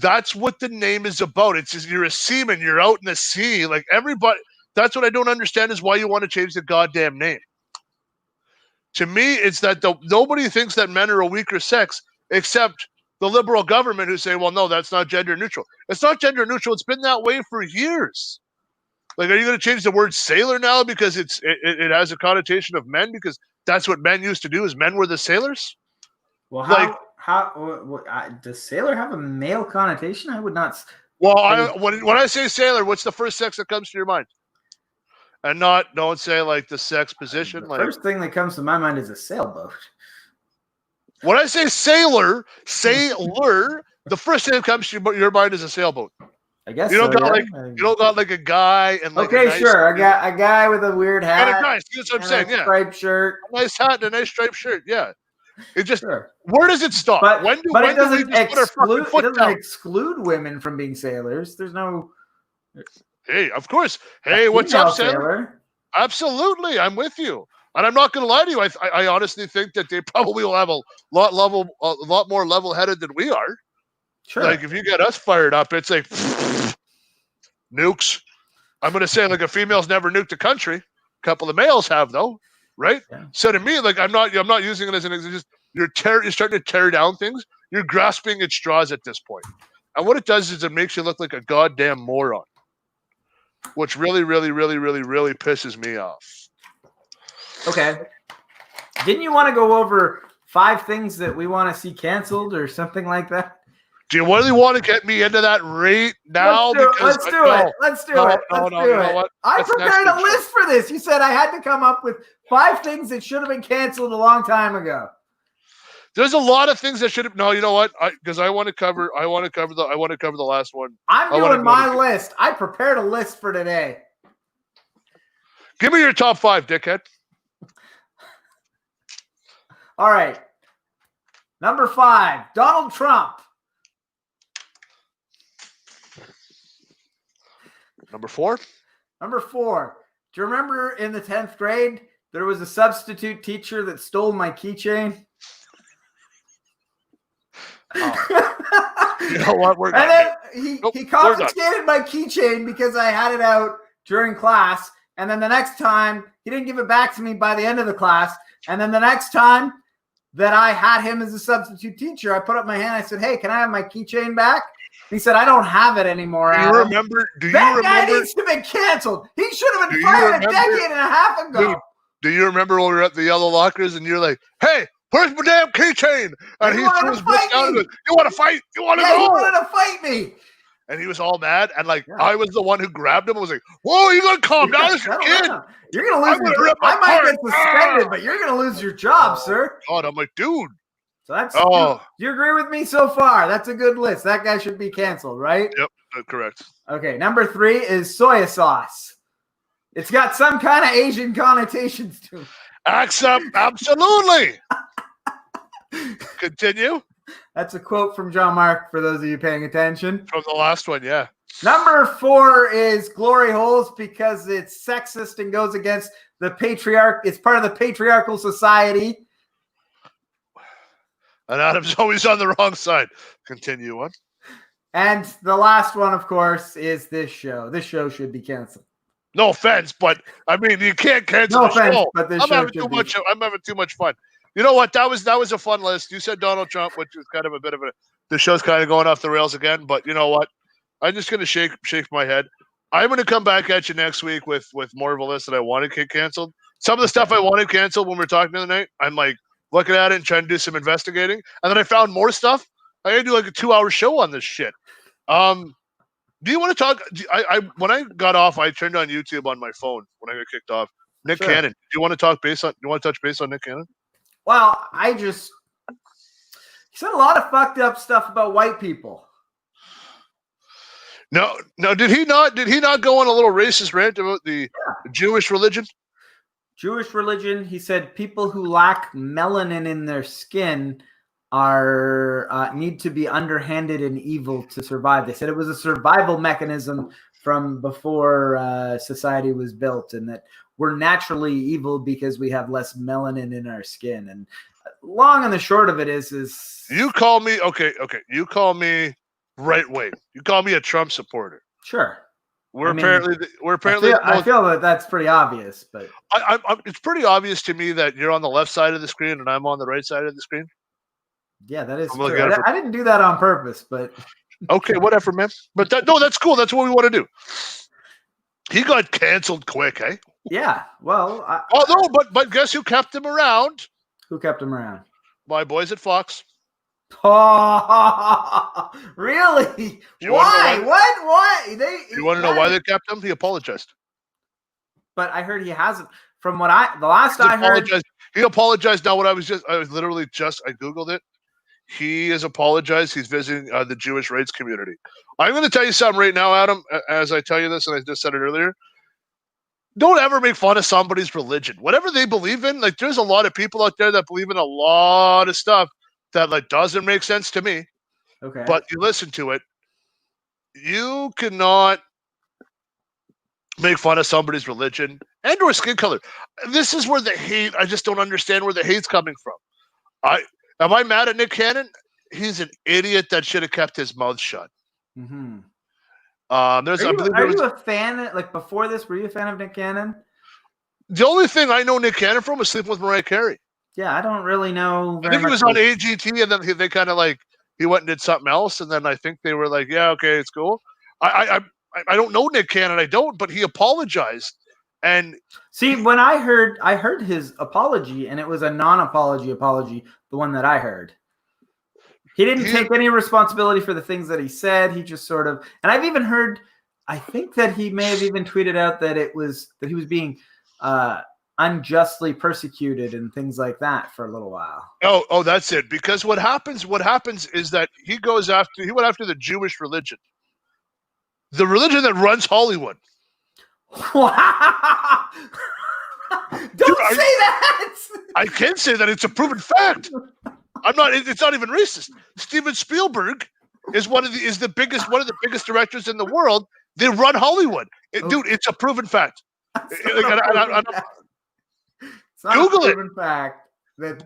That's what the name is about. It's just, you're a seaman. You're out in the sea. Like everybody. That's what I don't understand is why you want to change the goddamn name. To me, it's that nobody thinks that men are a weaker sex except the Liberal government who say, well, no, that's not gender neutral. It's not gender neutral. It's been that way for years. Like, are you going to change the word sailor now because it has a connotation of men? Because that's what men used to do, is men were the sailors? Well, does sailor have a male connotation? I would not. Well, when I say sailor, what's the first sex that comes to your mind? And don't say like the sex position. The first thing that comes to my mind is a sailboat. When I say sailor, the first thing that comes to your mind is a sailboat. I guess you don't so, got yeah. you don't got like a guy and like okay, a nice, sure. I got a guy with a weird hat. And a guy. That's what I'm saying. Yeah, striped shirt. A nice hat and a nice striped shirt. Yeah. It just Sure. Where does it stop? But when do it doesn't we just put our fucking foot down? exclude women from being sailors. There's no. Hey, of course. Hey, what's up, sailor? Absolutely, I'm with you. And I'm not going to lie to you. I honestly think that they probably will have a lot more level-headed than we are. Sure. Like if you get us fired up, it's like nukes. I'm going to say like a female's never nuked a country. A couple of males have though, right? Yeah. So to me, like I'm not using it as an example. You're starting to tear down things. You're grasping at straws at this point. And what it does is it makes you look like a goddamn moron, which really, really, really, really, really pisses me off. Okay. Didn't you want to go over 5 things that we want to see canceled or something like that? Do you really want to get me into that right now? Let's do it. I prepared a list for this. You said I had to come up with 5 things that should have been canceled a long time ago. There's a lot of things that should have. No, you know what? Because I want to cover the last one. I'm doing my list. I prepared a list for today. Give me your top 5, dickhead. All right. Number 5, Donald Trump. Number 4. Number 4. Do you remember in the 10th grade there was a substitute teacher that stole my keychain? Oh. You know what? He confiscated my keychain because I had it out during class, and then the next time he didn't give it back to me by the end of the class, and then the next time that I had him as a substitute teacher, I put up my hand. I said, "Hey, can I have my keychain back?" He said, "I don't have it anymore." Do you remember? That guy needs to be canceled. He should have been fired a decade and a half ago. Dude, do you remember when we were at the yellow lockers and you're like, "Hey, where's my damn keychain?" And he threw his book down and goes, "You want to fight? You want to go?" He wanted to fight me. And he was all mad. And I was the one who grabbed him and was like, "Whoa, you got to calm down. This is a kid. You're going to lose your job. I might get suspended, but you're going to lose your job, sir." God, I'm like, dude. So that's. Do you agree with me so far? That's a good list. That guy should be canceled, right? Yep, correct. Okay, number 3 is soy sauce. It's got some kind of Asian connotations to it. Absolutely. Continue. That's a quote from John Mark for those of you paying attention. From the last one, yeah. Number 4 is glory holes because it's sexist and goes against the patriarch. It's part of the patriarchal society. And Adam's always on the wrong side. Continue on. And the last one, of course, is this show. This show should be canceled. No offense, but I mean you can't cancel the show. But I'm having too much fun. You know what? That was a fun list. You said Donald Trump, which is kind of a bit of the show's kind of going off the rails again. But you know what? I'm just gonna shake my head. I'm gonna come back at you next week with more of a list that I want to get canceled. Some of the stuff I wanted canceled when we were talking the other night, I'm like looking at it and trying to do some investigating. And then I found more stuff. I gotta do like a 2-hour show on this shit. Do you want to talk? When I got off, I turned on YouTube on my phone when I got kicked off. Nick Cannon. Do you want to touch base on Nick Cannon? Well, he said a lot of fucked up stuff about white people. No, did he not go on a little racist rant about the Jewish religion? Jewish religion, he said people who lack melanin in their skin are need to be underhanded and evil to survive. They said it was a survival mechanism from before society was built, and that we're naturally evil because we have less melanin in our skin. And long and the short of it is you call me you call me right wing. You call me a Trump supporter. Sure. I feel that that's pretty obvious, but it's pretty obvious to me that you're on the left side of the screen and I'm on the right side of the screen. Yeah, that is true. I didn't do that on purpose, but okay, whatever, man. But that's cool. That's what we want to do. He got canceled quick, eh? Yeah. Well, but guess who kept him around? Who kept him around? My boys at Fox. Oh, really? Why? What? Why? You want to know why they kept him? He apologized. But I heard he hasn't. From what I heard, He apologized. Now, I Googled it. He has apologized. He's visiting the Jewish rights community. I'm going to tell you something right now, Adam, as I tell you this, and I just said it earlier. Don't ever make fun of somebody's religion. Whatever they believe in, like there's a lot of people out there that believe in a lot of stuff that like doesn't make sense to me. Okay. But you listen to it. You cannot make fun of somebody's religion and or skin color. This is where the hate, I just don't understand where the hate's coming from. Am I mad at Nick Cannon? He's an idiot that should have kept his mouth shut. Mm-hmm. Are you a fan? Like before this, were you a fan of Nick Cannon? The only thing I know Nick Cannon from was sleeping with Mariah Carey. Yeah, I don't really know. I think he was on AGT, and then they kind of like he went and did something else, and then I think they were like, "Yeah, okay, it's cool." I don't know Nick Cannon, I don't, but he apologized. And see, when I heard his apology, and it was a non-apology apology, the one that I heard. He didn't take any responsibility for the things that he said. He just sort of, and I've even heard, I think that he may have even tweeted out that he was being unjustly persecuted and things like that for a little while. Oh, that's it. Because what happens is that he went after the Jewish religion. The religion that runs Hollywood. Wow. Don't say that. I can say that. It's a proven fact. It's not even racist. Steven Spielberg is one of the biggest directors in the world. They run Hollywood. Dude, it's a proven fact. Google it.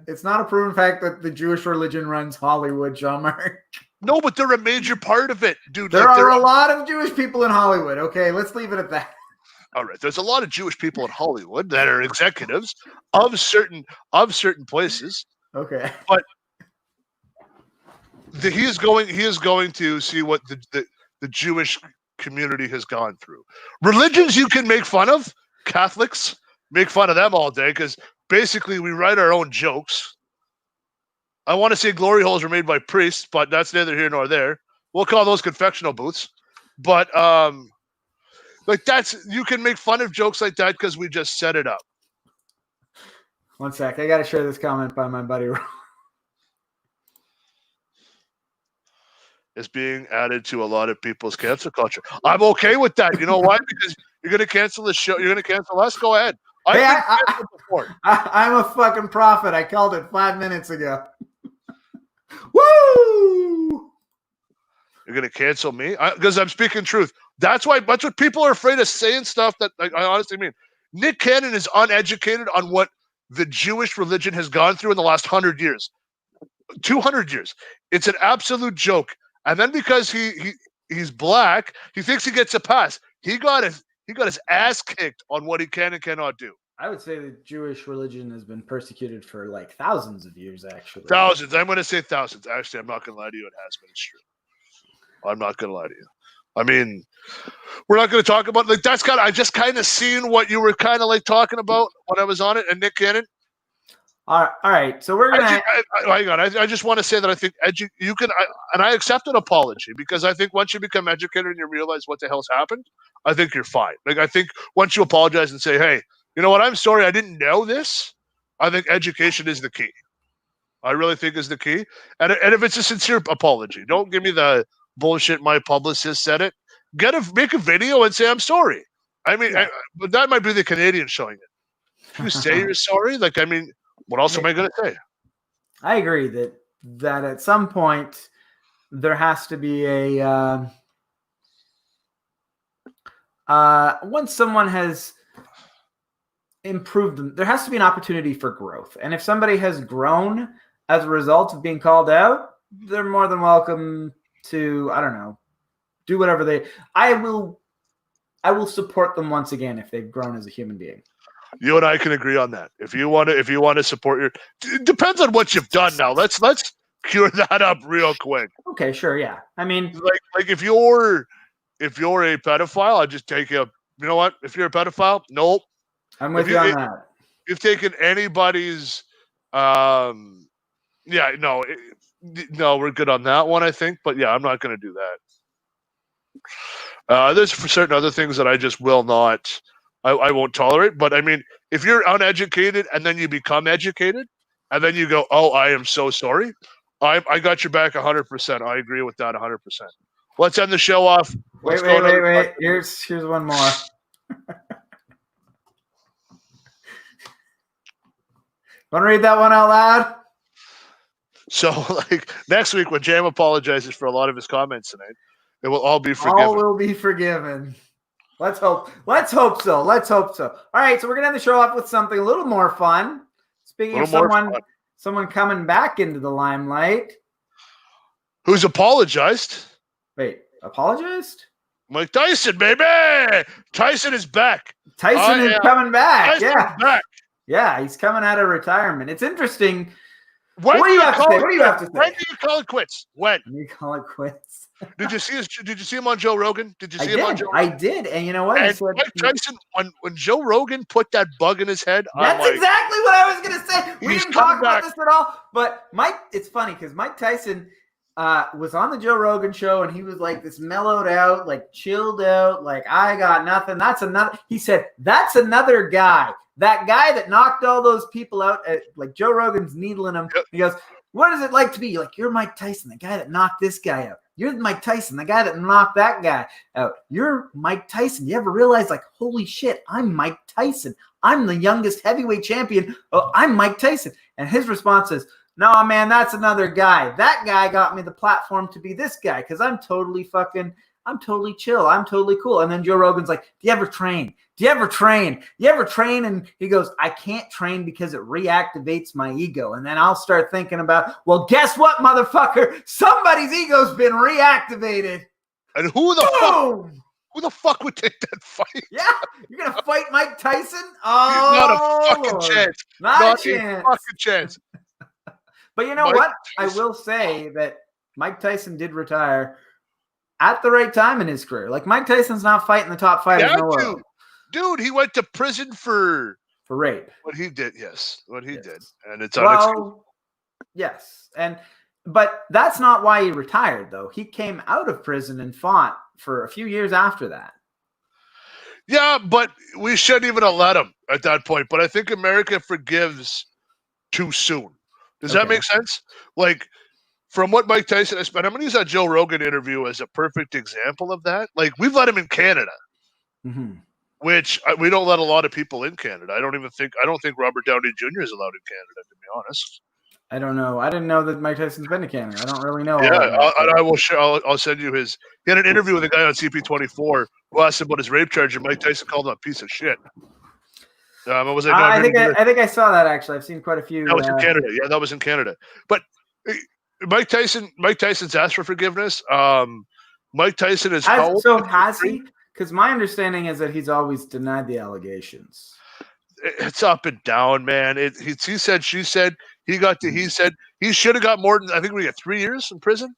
It's not a proven fact that the Jewish religion runs Hollywood, Jean-Marc. No, but they're a major part of it, dude. There are a lot of Jewish people in Hollywood. Okay, let's leave it at that. All right, there's a lot of Jewish people in Hollywood that are executives of certain places. Okay, but he is going to see what the Jewish community has gone through. Religions you can make fun of. Catholics, make fun of them all day because basically we write our own jokes. I want to say glory holes are made by priests, but that's neither here nor there. We'll call those confectional booths. But you can make fun of jokes like that because we just set it up. One sec, I got to share this comment by my buddy. Is being added to a lot of people's cancel culture. I'm okay with that. You know why? Because you're going to cancel the show. You're going to cancel us. Go ahead. I'm a fucking prophet. I called it 5 minutes ago. Woo! You're going to cancel me? Because I'm speaking truth. That's what people are afraid of saying stuff that I honestly mean. Nick Cannon is uneducated on what the Jewish religion has gone through in the last 100 years. 200 years. It's an absolute joke. And then because he's black, he thinks he gets a pass. He got his ass kicked on what he can and cannot do. I would say the Jewish religion has been persecuted for like thousands of years, actually. Thousands. I'm going to say thousands. Actually, I'm not going to lie to you. It has been. It's true. I'm not going to lie to you. I mean, we're not going to talk about like that's kind of. I just kind of seen what you were kind of like talking about when I was on it, and Nick Cannon. All right. So we're gonna. Hang on. I just want to say that I think you can, and I accept an apology because I think once you become educated and you realize what the hell's happened, I think you're fine. Like I think once you apologize and say, "Hey, you know what? I'm sorry. I didn't know this." I think education is the key. I really think is the key, and if it's a sincere apology, don't give me the bullshit. My publicist said it. Make a video and say I'm sorry. I mean, but that might be the Canadian showing it. If you say you're sorry, like I mean. What else am I going to say? I agree that at some point there has to be a once someone has improved them, there has to be an opportunity for growth. And if somebody has grown as a result of being called out, they're more than welcome to, I don't know, do whatever I will support them once again if they've grown as a human being. You and I can agree on that. If you want to support it depends on what you've done now. Let's cure that up real quick. Okay, sure, yeah. I mean, like if you're a pedophile, I just take you know what? If you're a pedophile, nope. I'm with you on that. You've taken anybody's, no, we're good on that one, I think. But yeah, I'm not going to do that. There's for certain other things that I just will not. I won't tolerate, but I mean, if you're uneducated and then you become educated, and then you go, "Oh, I am so sorry," I got your back 100%. I agree with that 100%. Let's end the show off. Wait. Here's one more. Want to read that one out loud? So, like next week when Jam apologizes for a lot of his comments tonight, it will all be forgiven. All will be forgiven. Let's hope so. All right, so we're gonna end the show off with something a little more fun. Speaking of someone coming back into the limelight, who's apologized? Wait, apologized? Mike Tyson, baby. Tyson is back. Tyson is coming back. Tyson's back. Yeah, he's coming out of retirement. It's interesting. What do you have to say? What do you have to say? When do you call it quits? When do you call it quits? Did you see him on Joe Rogan? Did you see him on Joe Rogan? I did, and you know what? And Mike Tyson, when Joe Rogan put that bug in his head, that's exactly what I was gonna say. We didn't talk about this at all, but Mike. It's funny because Mike Tyson was on the Joe Rogan show, and he was like this mellowed out, like chilled out, like I got nothing. He said, that's another guy. That guy that knocked all those people out, like Joe Rogan's needling him. Yep. He goes, what is it like to be like, you're Mike Tyson, the guy that knocked this guy out. You're Mike Tyson, the guy that knocked that guy out. You're Mike Tyson. You ever realize, like, holy shit, I'm Mike Tyson. I'm the youngest heavyweight champion. Oh, I'm Mike Tyson. And his response is, no, man, that's another guy. That guy got me the platform to be this guy because I'm totally chill. I'm totally cool. And then Joe Rogan's like, do you ever train? And he goes, I can't train because it reactivates my ego. And then I'll start thinking about, well, guess what, motherfucker? Somebody's ego's been reactivated. And who the fuck would take that fight? Yeah, you're going to fight Mike Tyson? Oh, not a fucking chance. Not a fucking chance. But you know what? I will say that Mike Tyson did retire at the right time in his career. Like, Mike Tyson's not fighting the top fighters in the world. Dude, he went to prison for rape. What he did, yes. What he did. And it's unexcusable. Yes. But that's not why he retired, though. He came out of prison and fought for a few years after that. Yeah, but we shouldn't even have let him at that point. But I think America forgives too soon. Does that make sense? Like, from what Mike Tyson has spent, I'm going to use that Joe Rogan interview as a perfect example of that. Like, we've let him in Canada, which we don't let a lot of people in Canada. I don't think Robert Downey Jr. is allowed in Canada, to be honest. I don't know. I didn't know that Mike Tyson's been to Canada. I don't really know. Yeah, I will share. I'll send you his. He had an interview with a guy on CP24 who asked him about his rape charge, and Mike Tyson called him a piece of shit. I think I saw that, actually. I've seen quite a few. That was in Canada. Yeah, that was in Canada. But Mike Tyson's asked for forgiveness. Mike Tyson is has he? Because my understanding is that he's always denied the allegations. It's up and down, man. He said, she said. He said he should have got more than, I think we got 3 years in prison.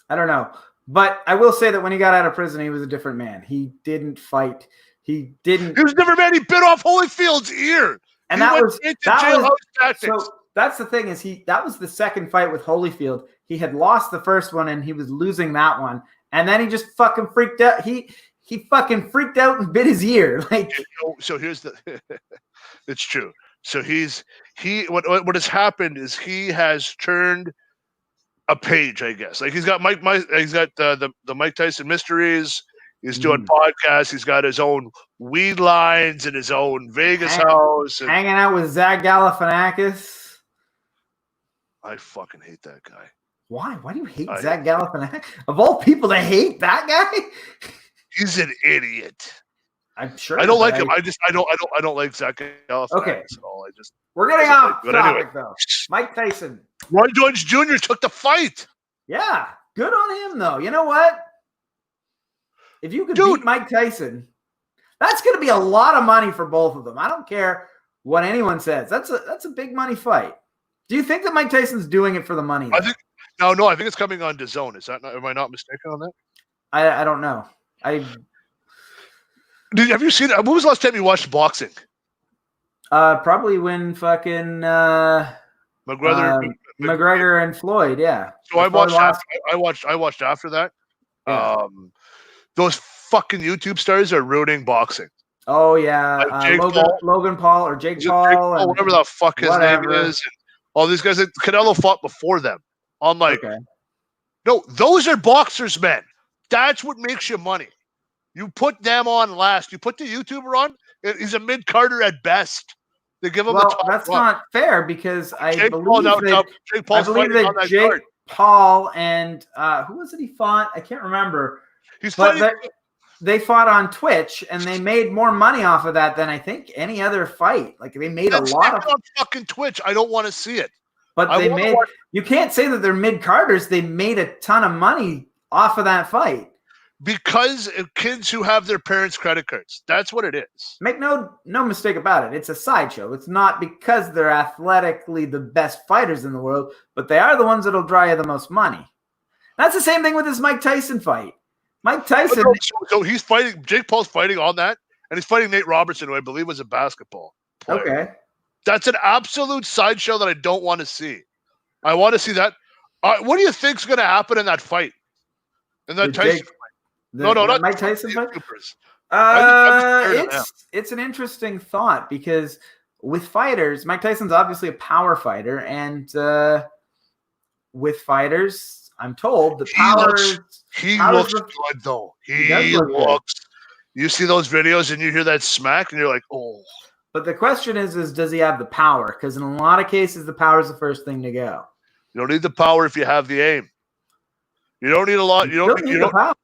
I don't know, but I will say that when he got out of prison, he was a different man. He didn't fight. He was a different man. He bit off Holyfield's ear, and so that's the thing is that was the second fight with Holyfield. He had lost the first one and he was losing that one, and then he just fucking freaked out. He fucking freaked out and bit his ear. Like, so here's the. It's true. So what has happened is he has turned a page, I guess. Like, he's got the Mike Tyson Mysteries. He's doing podcasts. He's got his own weed lines and his own Vegas house. Hanging out with Zach Galifianakis. I fucking hate that guy. Why? Why do you hate Zach Galifianakis? Of all people to hate that guy? He's an idiot. I'm sure. I don't like him. I don't like Zach Galifianakis at all. We're getting off topic, though. Mike Tyson. Roy Jones Jr. took the fight. Yeah, good on him, though. You know what? If you could beat Mike Tyson, that's going to be a lot of money for both of them. I don't care what anyone says. That's a big money fight. Do you think that Mike Tyson's doing it for the money? I think it's coming on DAZN. Is that am I not mistaken on that? I don't know. Have you seen it? When was the last time you watched boxing? Probably when fucking McGregor and Floyd. Yeah. So I watched after that. Yeah. Those fucking YouTube stars are ruining boxing. Oh yeah, Jake Paul. Logan Paul or Jake Paul, Jake Paul, whatever the fuck his name is. And all these guys. Canelo fought before them. I'm like, no, those are boxers, man. That's what makes you money. You put them on last. You put the YouTuber on. He's a mid-carder at best. They give him the top. That's not fair because Jake Paul that Jake Paul and who was it he fought? I can't remember. They fought on Twitch and they made more money off of that than I think any other fight. Like they made a lot of on fucking Twitch. I don't want to see it. But you can't say that they're mid-carders. They made a ton of money off of that fight. Because of kids who have their parents' credit cards. That's what it is. Make no mistake about it. It's a sideshow. It's not because they're athletically the best fighters in the world, but they are the ones that'll draw you the most money. That's the same thing with this Mike Tyson fight. Mike Tyson. So he's fighting. Jake Paul's fighting on that, and he's fighting Nate Robertson, who I believe was a basketball player. Okay. That's an absolute sideshow that I don't want to see. I want to see that. What do you think's going to happen in that fight? In that Tyson fight? Not Mike Tyson fight. It's an interesting thought because with fighters, Mike Tyson's obviously a power fighter, and with fighters, I'm told the power. He looks good though. He looks. You see those videos and you hear that smack, and you're like, oh. But the question is does he have the power? Because in a lot of cases, the power is the first thing to go. You don't need the power if you have the aim. You don't need a lot. You don't need the power.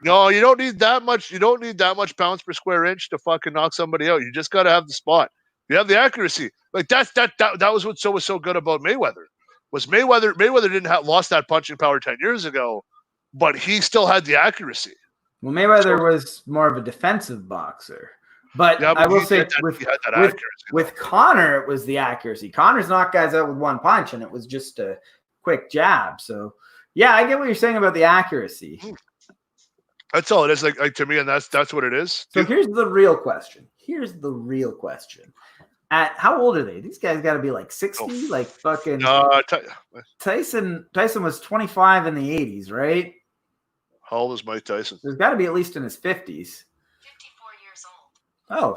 No, you don't need that much. You don't need that much pounds per square inch to fucking knock somebody out. You just got to have the spot. You have the accuracy. Like that was what was so good about Mayweather. Was Mayweather didn't lost that punching power 10 years ago, but he still had the accuracy. Well, Mayweather was more of a defensive boxer. But I will say with Conor, it was the accuracy. Conor's knocked guys out with one punch, and it was just a quick jab. So, yeah, I get what you're saying about the accuracy. That's all it is, like to me, and that's what it is. So here's the real question. At how old are they? These guys got to be like 60, like fucking. Tyson was 25 in the 80s, right? How old is Mike Tyson? There's got to be at least in his 50s.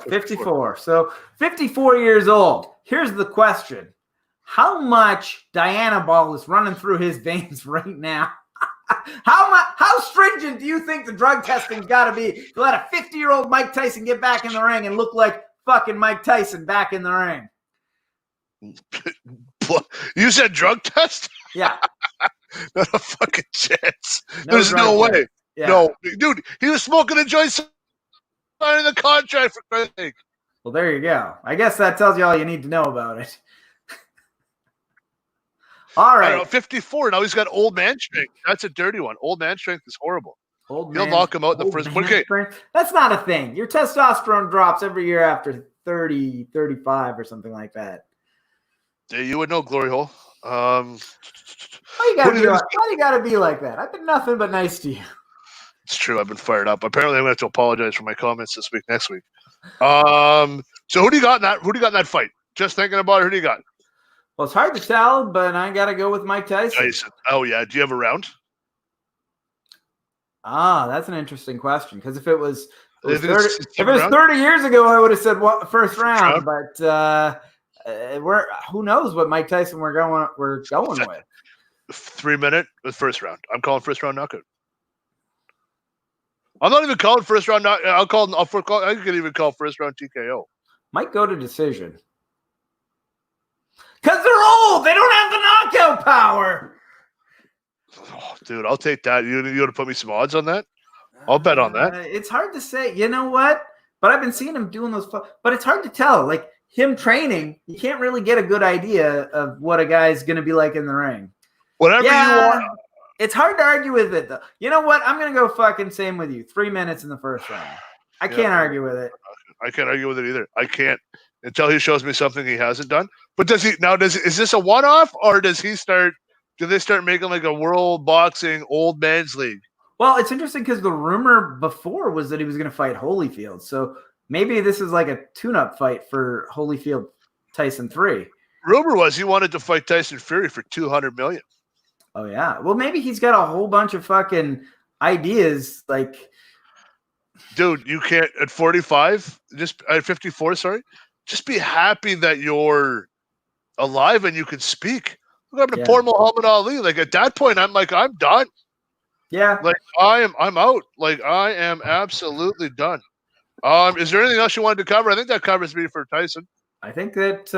54. So 54 years old. Here's the question. How much Diana ball is running through his veins right now? How stringent do you think the drug testing's got to be to let a 50-year-old Mike Tyson get back in the ring and look like fucking Mike Tyson back in the ring? You said drug test? Yeah. Not a fucking chance. There's no way. Yeah. No, dude, he was smoking a joint signing the contract for Christ's sake. Well, there you go. I guess that tells you all you need to know about it. All right. I don't know, 54. Now he's got old man strength. That's a dirty one. Old man strength is horrible. He'll knock him out in the first one. Okay. That's not a thing. Your testosterone drops every year after 30, 35 or something like that. You would know, glory hole. Why you gotta be like that? I've been nothing but nice to you. It's true. I've been fired up. Apparently, I'm going to have to apologize for my comments next week. So who do you got in that? Who do you got in that fight? Just thinking about it, who do you got? Well, it's hard to tell, but I got to go with Mike Tyson. Oh yeah. Do you have a round? That's an interesting question. Because if it was 30 years ago, I would have said first round. But who knows what Mike Tyson we're going with? 3 minute first round. I'm calling first round knockout. I'm not even calling first round. I could even call first round TKO. Might go to decision. Because they're old. They don't have the knockout power. Oh, dude, I'll take that. You want to put me some odds on that? I'll bet on that. It's hard to say. You know what? But I've been seeing him doing those. But it's hard to tell. Like him training, you can't really get a good idea of what a guy's going to be like in the ring. Whatever you want. It's hard to argue with it, though. You know what? I'm going to go fucking same with you. 3 minutes in the first round. I can't argue with it. I can't argue with it either. I can't until he shows me something he hasn't done. But is this a one-off, or do they start making like a world boxing old man's league? Well, it's interesting because the rumor before was that he was going to fight Holyfield. So maybe this is like a tune-up fight for Holyfield Tyson 3. Rumor was he wanted to fight Tyson Fury for $200 million. Oh, yeah. Well, maybe he's got a whole bunch of fucking ideas. Like, Dude, you can't at 45, just at 54, sorry. Just be happy that you're alive and you can speak. Look happened to poor Muhammad Ali. Like at that point, I'm like, I'm done. Yeah. Like I'm out. Like I am absolutely done. Is there anything else you wanted to cover? I think that covers me for Tyson. I think that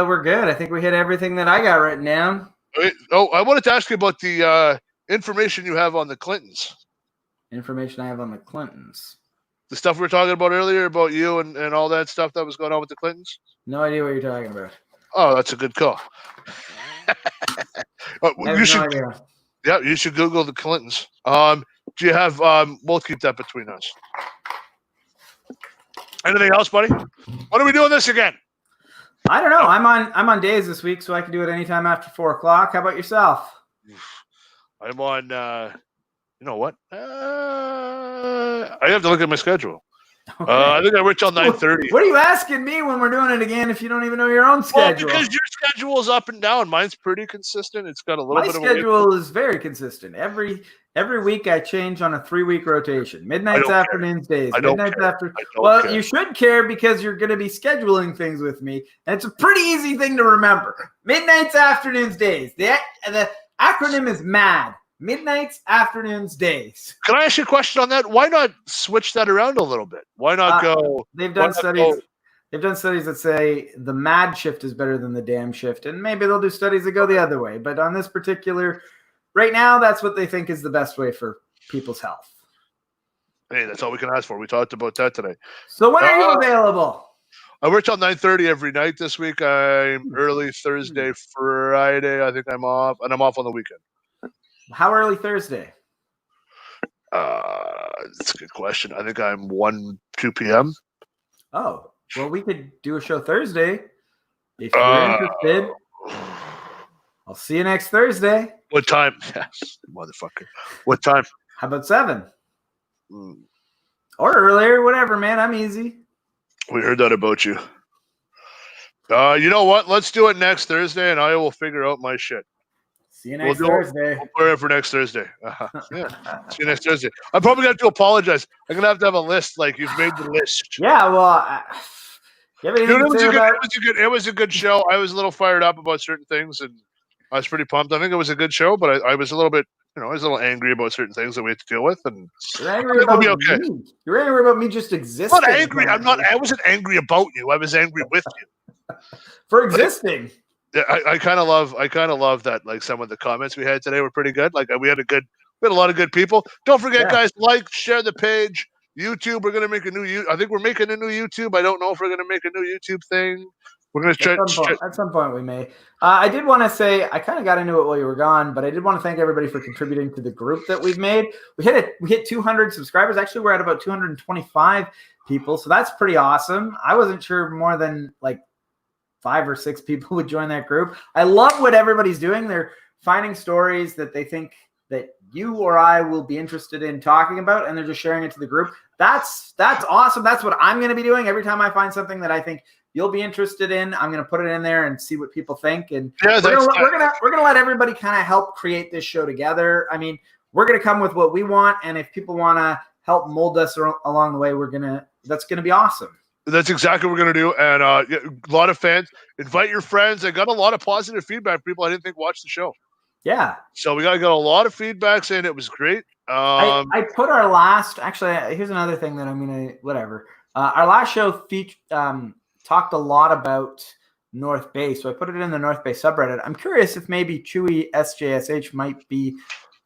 we're good. I think we hit everything that I got written down. Wait, I wanted to ask you about the information you have on the Clintons. Information I have on the Clintons. The stuff we were talking about earlier about you and all that stuff that was going on with the Clintons? No idea what you're talking about. Oh, that's a good call. You should, no idea. Yeah, you should Google the Clintons. Do you have? We'll keep that between us. Anything else, buddy? When are we doing this again? I don't know. I'm on days this week, so I can do it anytime after 4:00. How about yourself? I'm on. You know what? I have to look at my schedule. Okay. I think I work till 9:30. What are you asking me when we're doing it again if you don't even know your own schedule? Well, because your schedule is up and down. Mine's pretty consistent. It's got a little bit of. My schedule is very consistent. Every week I change on a 3-week rotation. Midnights, afternoons, days. Midnights after. Well, you should care because you're going to be scheduling things with me, and it's a pretty easy thing to remember. Midnights, afternoons, days. The acronym is MAD. Midnights, afternoons, days. Can I ask you a question on that? Why not switch that around a little bit? Why not go? They've done studies. They've done studies that say the MAD shift is better than the damn shift, and maybe they'll do studies that go the other way. But on this particular, right now, that's what they think is the best way for people's health. Hey, that's all we can ask for. We talked about that today. So when are you available? I work till 9:30 every night this week. I'm early Thursday, Friday. I think I'm off, and I'm off on the weekend. How early Thursday? That's a good question. I think I'm 2 p.m. Oh, well, we could do a show Thursday. If you're interested, I'll see you next Thursday. What time? Yes, motherfucker. What time? How about 7? Or earlier, whatever, man. I'm easy. We heard that about you. You know what? Let's do it next Thursday, and I will figure out my shit. See you next Thursday. We'll put it for next Thursday. Yeah. See you next Thursday. I'm probably going to have to apologize. I'm going to have a list. Like, you've made the list. Yeah, well, it was a good show. I was a little fired up about certain things, and I was pretty pumped. I think it was a good show, but I was a little bit, I was a little angry about certain things that we had to deal with. And you're angry about me. You're angry about me just existing. I'm not angry. I wasn't angry about you. I was angry with you. For existing. Yeah, I kind of love that. Like, some of the comments we had today were pretty good. Like, we had a lot of good people. Don't forget, guys, share the page. YouTube, we're gonna make a new. I think we're making a new YouTube. I don't know if we're gonna make a new YouTube thing. We're gonna try. At some point, we may. I did want to say I kind of got into it while you were gone, but I did want to thank everybody for contributing to the group that we've made. We hit 200 subscribers. Actually, we're at about 225 people, so that's pretty awesome. I wasn't sure more than like 5 or 6 people would join that group. I love what everybody's doing. They're finding stories that they think that you or I will be interested in talking about, and they're just sharing it to the group. That's awesome. That's what I'm going to be doing. Every time I find something that I think you'll be interested in, I'm going to put it in there and see what people think. And we're going to let everybody kind of help create this show together. I mean, we're going to come with what we want, and if people want to help mold us along the way, that's going to be awesome. That's exactly what we're going to do. And a lot of fans. Invite your friends. I got a lot of positive feedback from people I didn't think watched the show. Yeah. So we got a lot of feedback saying it was great. I put our last – actually, here's another thing that I'm going to – whatever. Our last show talked a lot about North Bay, so I put it in the North Bay subreddit. I'm curious if maybe Chewy SJSH might be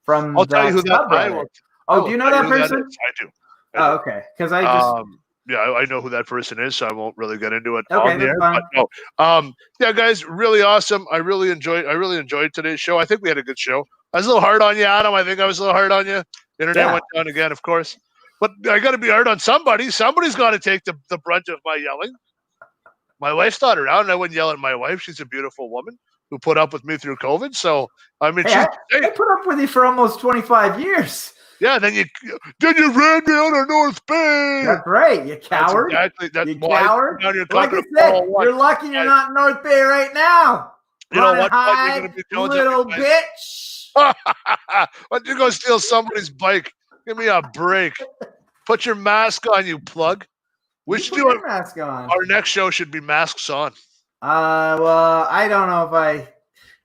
from I'll tell you who subreddit. that do you know that person? I do. Oh, okay. Because I just yeah, I know who that person is, so I won't really get into it. Okay, on the air, but no. Yeah, guys, really awesome. I really enjoyed today's show. I think we had a good show. I was a little hard on you, Adam. I think I was a little hard on you. Internet went down again, of course. But I got to be hard on somebody. Somebody's got to take the brunt of my yelling. My wife's not around. I wouldn't yell at my wife. She's a beautiful woman who put up with me through COVID. So, I mean, I put up with you for almost 25 years. Yeah, then you ran me out of North Bay. That's right, you coward. You coward. Like I said, you're lucky you're not in North Bay right now. You know what? Little bitch. Why don't you go steal somebody's bike? Give me a break. Put your mask on, you plug. We should do your mask on. Our next show should be masks on. Well, I don't know if I,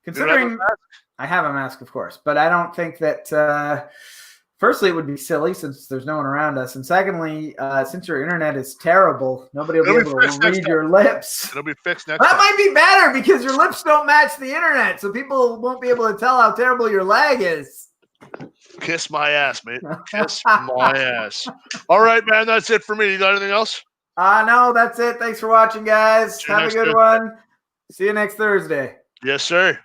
considering I have a mask, of course, but I don't think that. Firstly, it would be silly since there's no one around us, and secondly, since your internet is terrible, nobody will be able to read your lips. It'll be fixed next time. That might be better because your lips don't match the internet, so people won't be able to tell how terrible your lag is. Kiss my ass, mate. Kiss my ass. All right, man. That's it for me. You got anything else? No, that's it. Thanks for watching, guys. Have a good one. See you next Thursday. Yes, sir.